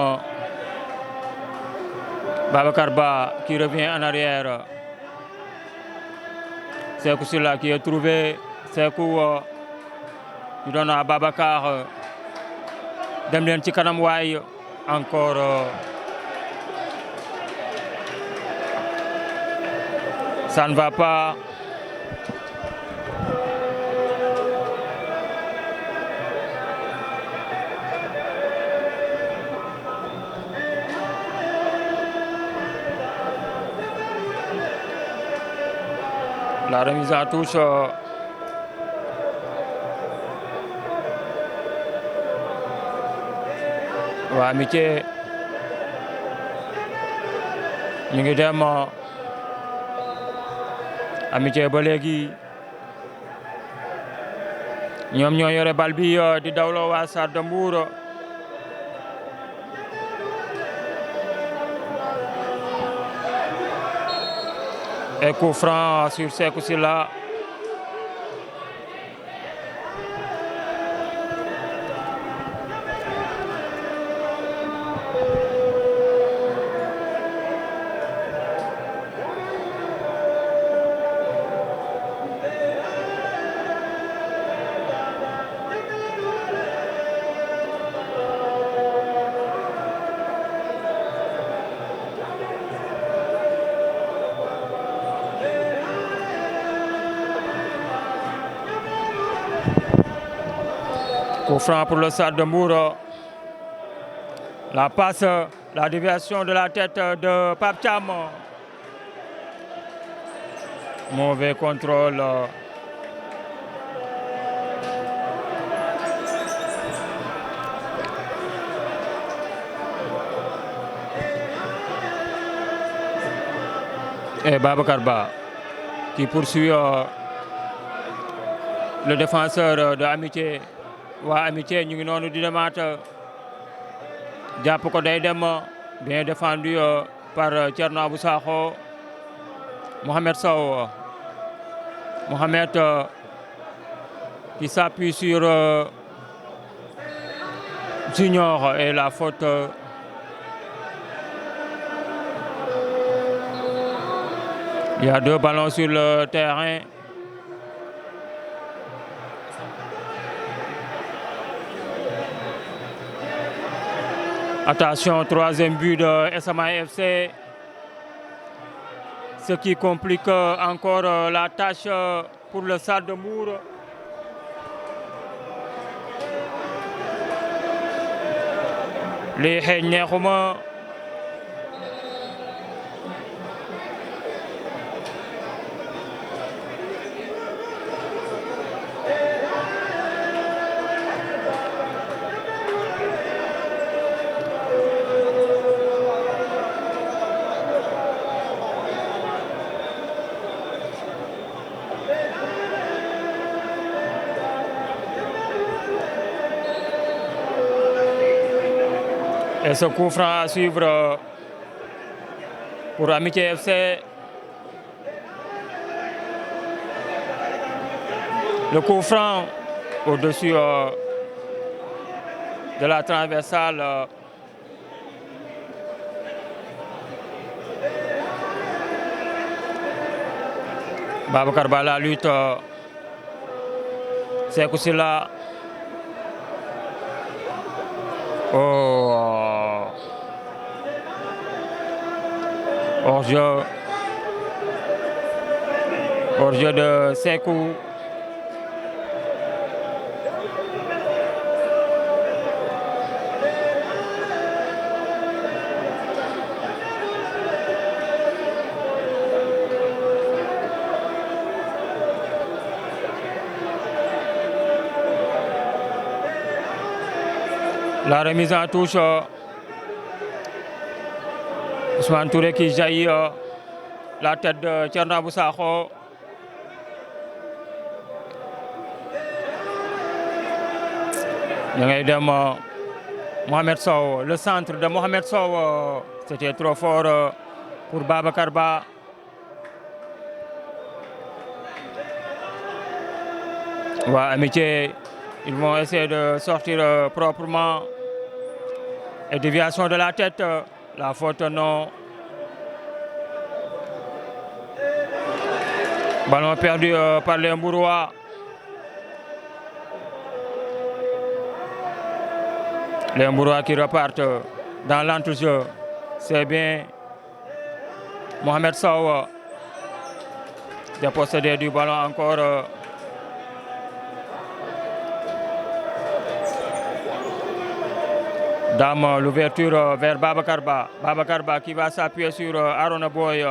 Babacar Ba qui revient en arrière. Sekou Sylla qui est trouvé. Sekou qui donne à Babacar. Dem leen ci kanam waay encore. Ça ne va pas. La remise en touche. Waa Amitié ñu ngi dem Amitié ba léegi ñoom ñoo yore bal bi di dawloo waa Stade de Mbour. Et coup franc sur Sekou Sylla. Coup franc pour le Stade de Mbour. La passe, la déviation de la tête de Pape Thiam. Mauvais contrôle. Et Babacar Ba qui poursuit le défenseur de Amitié. Waa Amitié ñu ngi noonu di demaat jàpp ko day dem bien défendu par Thierno Abou Sakho. Mohamed Sow. Mohamed qui s'appuie sur Junior et la faute. Il y a 2 ballons sur le terrain. Attention, 3e but de SMA FC. Ce qui complique encore la tâche pour le Stade de Mbour. Li xeeñ neexuma. Et ce coup franc à suivre pour Amitié FC. Le coup franc au-dessus de la transversale. Babacar Ba la lutte. Sekou Sylla. Oh. Hors-jeu. Hors-jeu de Sekou. La remise en touche, Ousmane Touré qui jaillit la tête de Thierno Abou Sakho. Mohamed Sow, le centre de Mohamed Sow, c'était trop fort pour Babacar Ba. Amitié, ils vont essayer de sortir proprement. Et déviation de la tête, la faute non. Ballon perdu par les Mbourois. Les Mbourois qui repartent dans l'entrejeu. C'est bien. Mohamed Sow, dépossédé du ballon encore. Dans l'ouverture vers Babacar Ba. Babacar Ba qui va s'appuyer sur Arona Boy.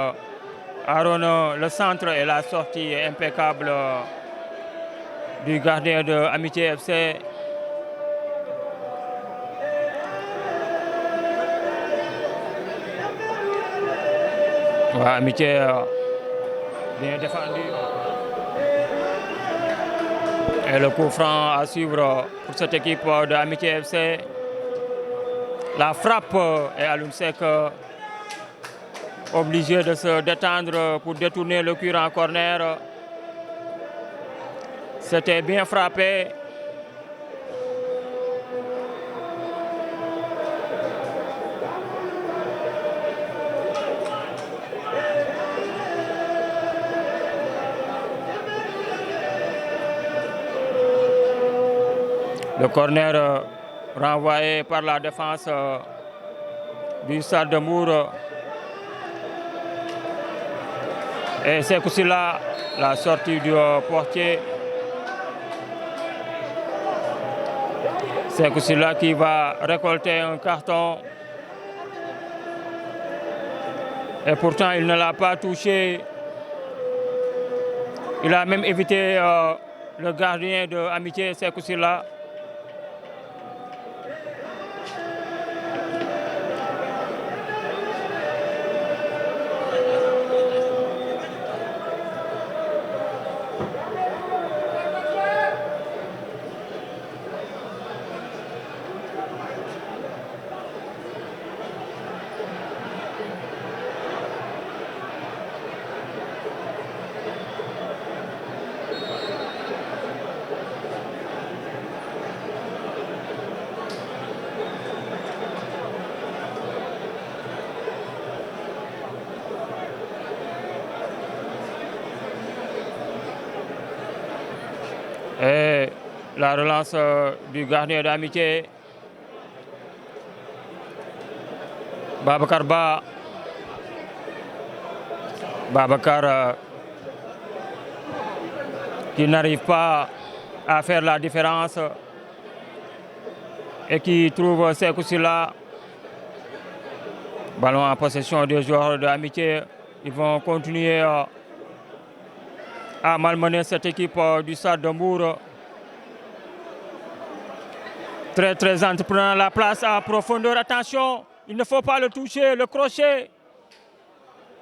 Arona, le centre et la sortie impeccable du gardien de Amitié FC. Amitié bien défendu. Et le coup franc à suivre pour cette équipe de Amitié FC. La frappe et Alioune Seck obligé de se détendre pour détourner le cul en corner. C'était bien frappé. Le corner renvoyé par la défense du Stade de Mbour. Et c'est aussi là la sortie du portier. C'est aussi là qui va récolter un carton. Et pourtant, il ne l'a pas touché. Il a même évité le gardien de Amitié, c'est aussi là. Et la relance du gardien d'Amitié. Babacar Ba. Babacar qui n'arrive pas à faire la différence et qui trouve Sekou Silla. Ballon en possession des joueurs d'Amitié. Ils vont continuer à malmener cette équipe du Stade de Mbour. Très très entreprenant, la place à profondeur. Attention, il ne faut pas le toucher, le crochet.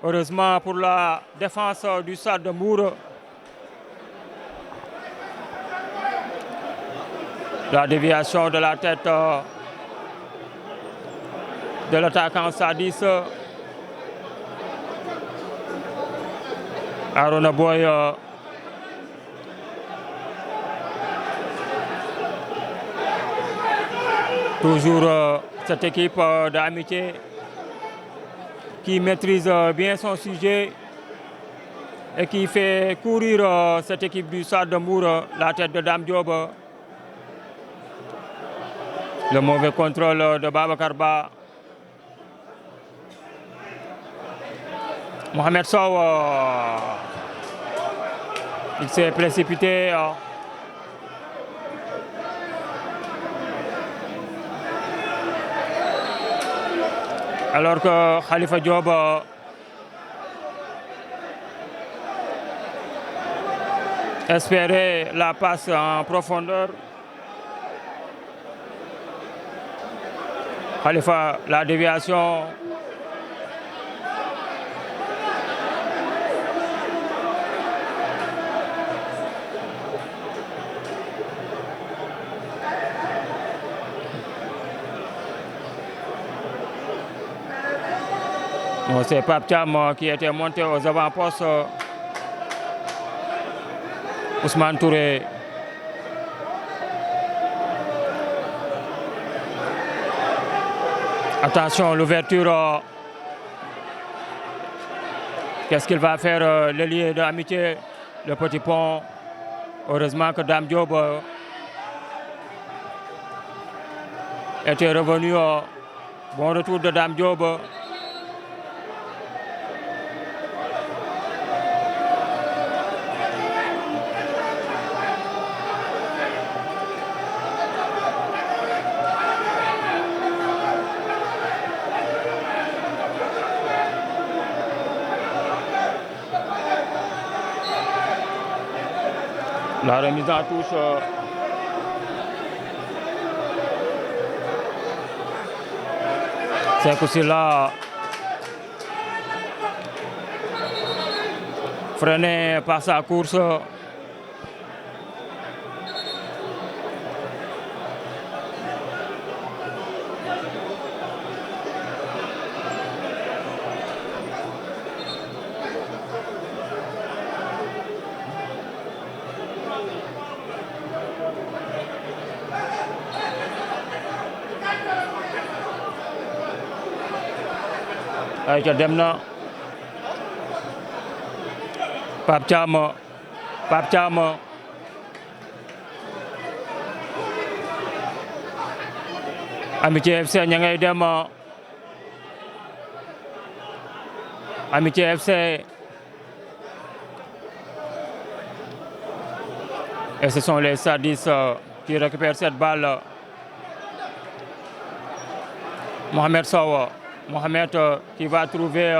Heureusement pour la défense du Stade de Mbour. La déviation de la tête de l'attaquant Sadis. Arona Boy toujours cette équipe d'Amitié qui maîtrise bien son sujet et qui fait courir cette équipe du Stade de Mbour, la tête de Dame Diop. Le mauvais contrôle de Babacar Ba. Mohamed Sow. Il s'est précipité. Alors que Khalifa Diop espérait la passe en profondeur. Khalifa, la déviation. C'est Pape Thiam qui était monté aux avant-postes. Ousmane Touré. Attention, l'ouverture. Qu'est-ce qu'il va faire l'ailier de Amitié, le petit pont. Heureusement que Dame Diop était revenu. Bon retour de Dame Diop. La remise en touche. Sékou Sylla freiné par sa course. ay ca dem na Pape Thiam Amitié FC ña ngay dem Amitié FC et ce sont les Sadis qui récupèrent cette balle. Mohamed Sow. Mohamed qui va trouver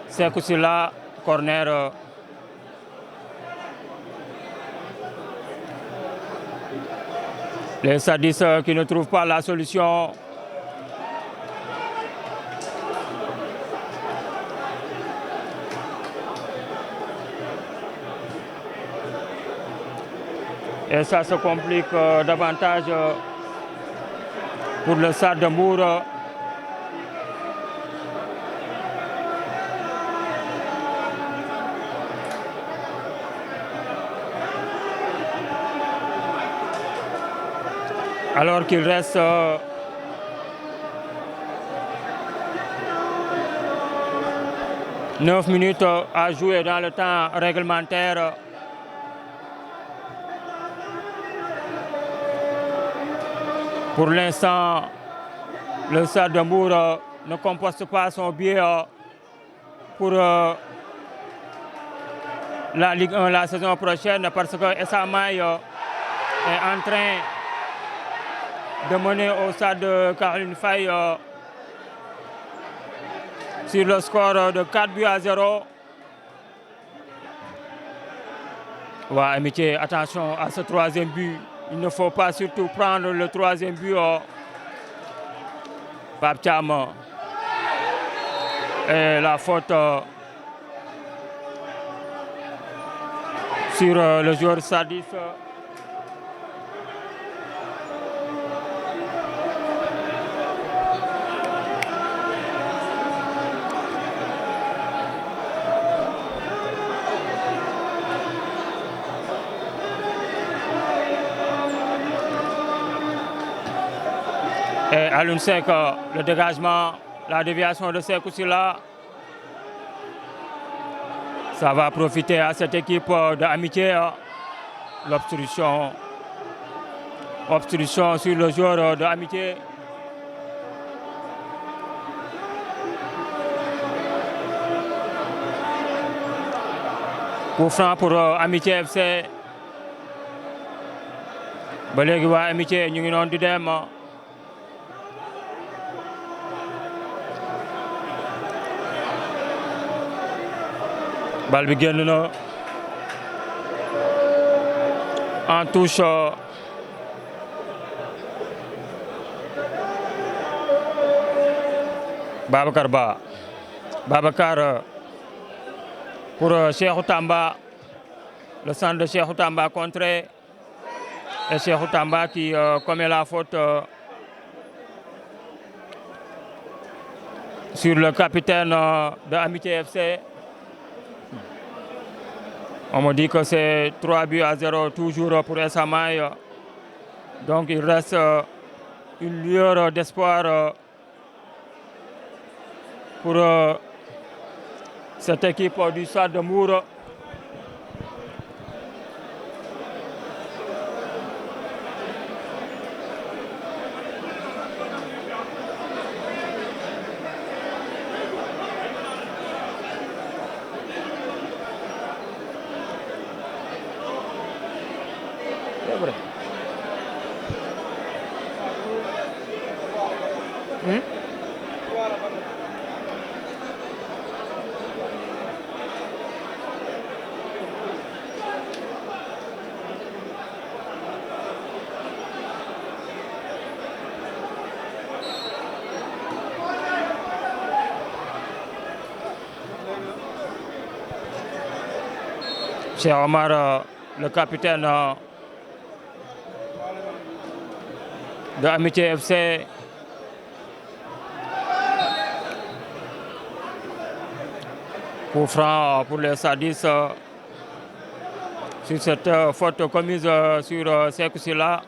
Sékou Sylla, corner. Les Sadis qui ne trouvent pas la solution. Et ça se complique davantage pour le Stade de Mbour. Alors qu'il reste 9 minutes à jouer dans le temps réglementaire. Pour l'instant, le Stade de Mbour ne composte pas son billet pour la Ligue 1 la saison prochaine parce que SA Maï est en train de mener au stade de Caroline Faye sur le score de 4-0. Ouais, Amitié, attention à ce troisième but. Il ne faut pas surtout prendre le troisième but. Pape Thiam. Et la faute sur le joueur Sadis. Et Alioune Seck, le dégagement, la déviation de Sékou Sylla. Ça va profiter à cette équipe d'Amitié. L'obstruction. Obstruction sur le joueur d'Amitié. Coup franc pour Amitié FC. ba léegi waa Amitié ñu ngi noonu di dem. bal bi génn na en touche. Babacar Ba. Babacar pour Cheikhou Tamba. Le centre de Cheikhou Tamba contré. Et Cheikhou Tamba qui commet la faute sur le capitaine de Amitié FC. On me dit que c'est 3-0 toujours pour Esamaï. Donc il reste une lueur d'espoir pour cette équipe du Stade de Mbour. Cheikh Omar, le capitaine de Amitié FC. Coup franc pour les Sadis sur cette faute commise sur Sekou Silla.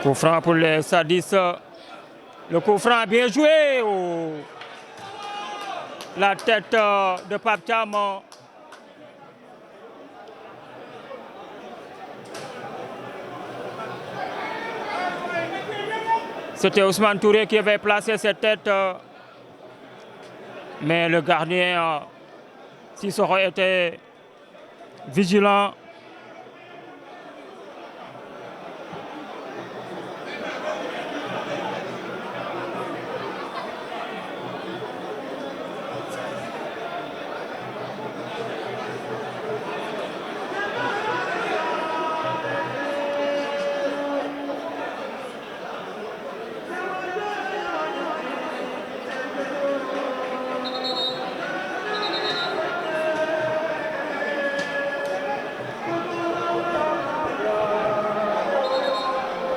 Coup franc pour les Sadis. Le coup franc bien joué. Oh. La tête de Pape Thiam. C'était Ousmane Touré qui avait placé cette tête. Mais le gardien, s'il aurait été vigilant,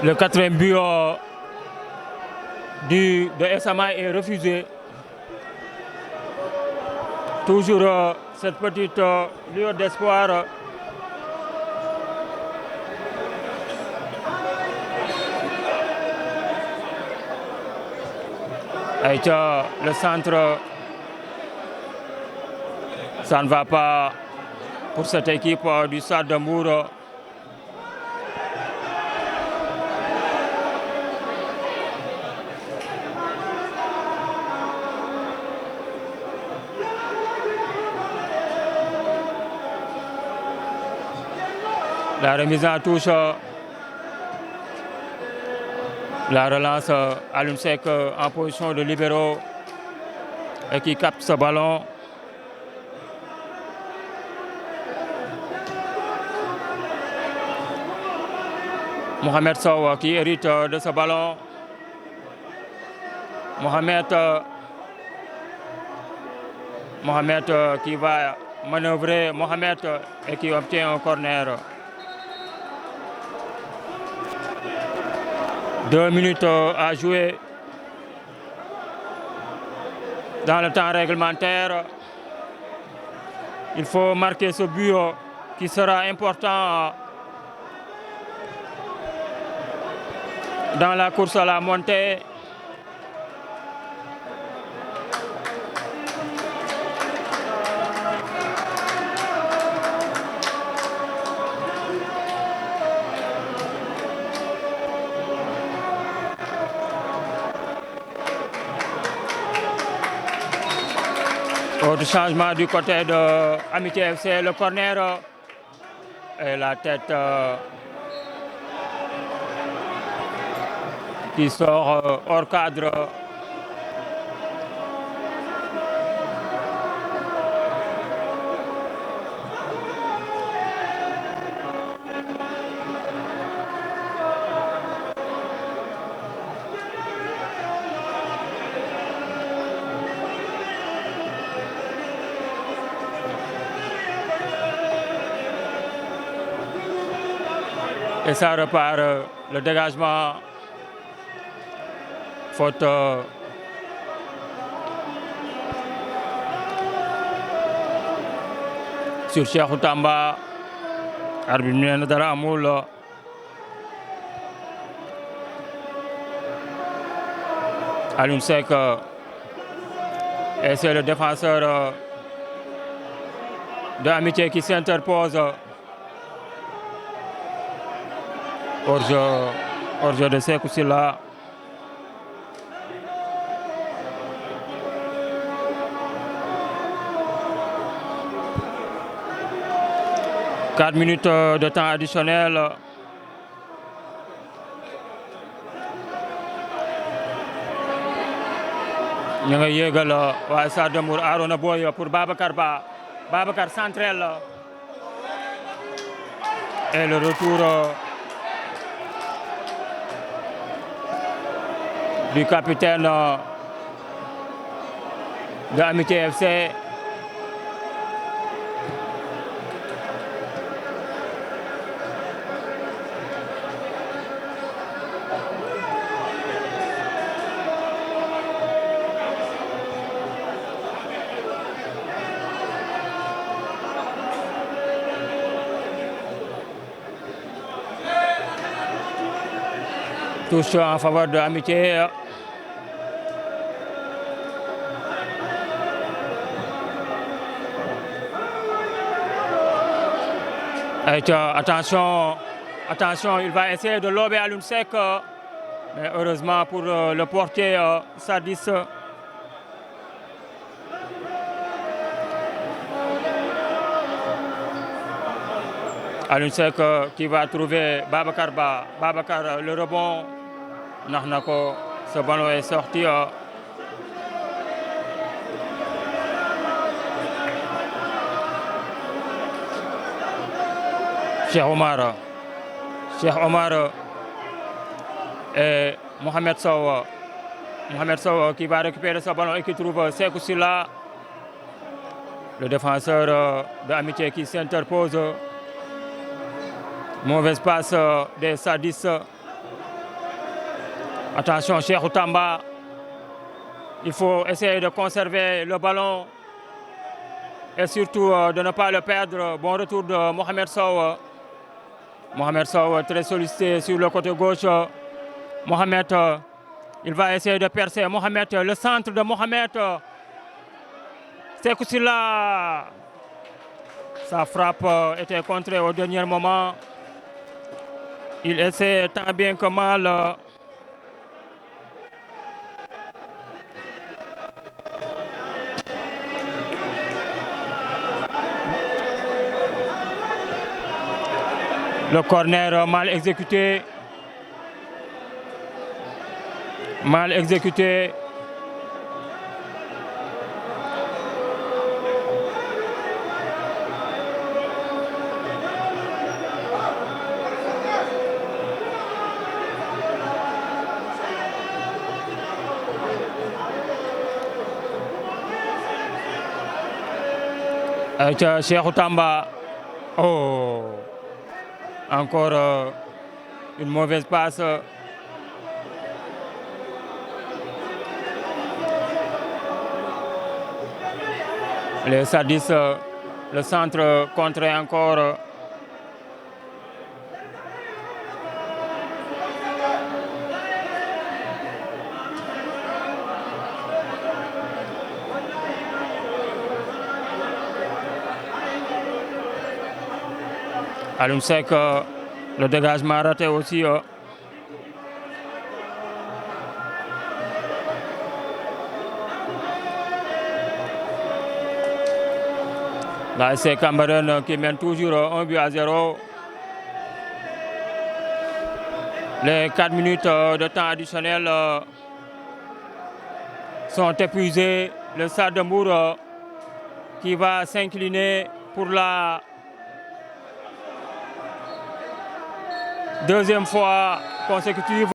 le quatrième but de Esamaï est refusé. Toujours cette petite lueur d'espoir. Aïcha, le centre, ça ne va pas pour cette équipe du Stade de Mbour. La remise en touche, la relance à l'UNSEC en position de libéraux et qui capte ce ballon. Mohamed Sow qui hérite de ce ballon. Mohamed qui va manœuvrer Mohamed et qui obtient un corner. 2 minutes à jouer dans le temps réglementaire. Il faut marquer ce but qui sera important dans la course à la montée. Autre changement du côté de Amitié FC, le corner et la tête qui sort hors cadre. Et ça repart, le dégagement, faute sur Cheikhou Tamba, arbitre nee na dara amul. Alioune Seck et c'est le défenseur de Amitié qui s'interpose. Hors-jeu de Sékou Sylla. Quatre minutes de temps additionnel. Ñu ngi yéegal waa Stade de Mbour Arona Boye pour Babacar Ba. Babacar centrel. Et le retour du capitaine de Amitié FC. Touche en faveur de Amitié. Attention, il va essayer de lober Alioune Seck, mais heureusement pour le portier Sadis. Alioune Seck qui va trouver Babacar Ba. Babacar, le rebond. Nahnako, ce ballon est sorti. Cheikh Omar et Mohamed Sow. Mohamed Sow qui va récupérer ce ballon et qui trouve Sékou Sylla, le défenseur de Amitié qui s'interpose. Mauvaise passe des Sadis. Attention, Cheikhou Tamba. Il faut essayer de conserver le ballon et surtout de ne pas le perdre. Bon retour de Mohamed Sow. Mohamed Sow très sollicité sur le côté gauche. Mohamed, il va essayer de percer. Mohamed, le centre de Mohamed. Sékou Sylla. Sa frappe était contrée au dernier moment. Il essaie tant bien que mal. Le corner mal exécuté. Mal exécuté. Cheikhou Tamba. Oh. Encore une mauvaise passe. Les Sadis, le centre contré encore. Alioune Seck, le dégagement raté aussi. Là, c'est Cameroun qui mène toujours 1-0. Les 4 minutes de temps additionnel sont épuisées. Le Stade de Mbour qui va s'incliner pour la deuxième fois consécutive.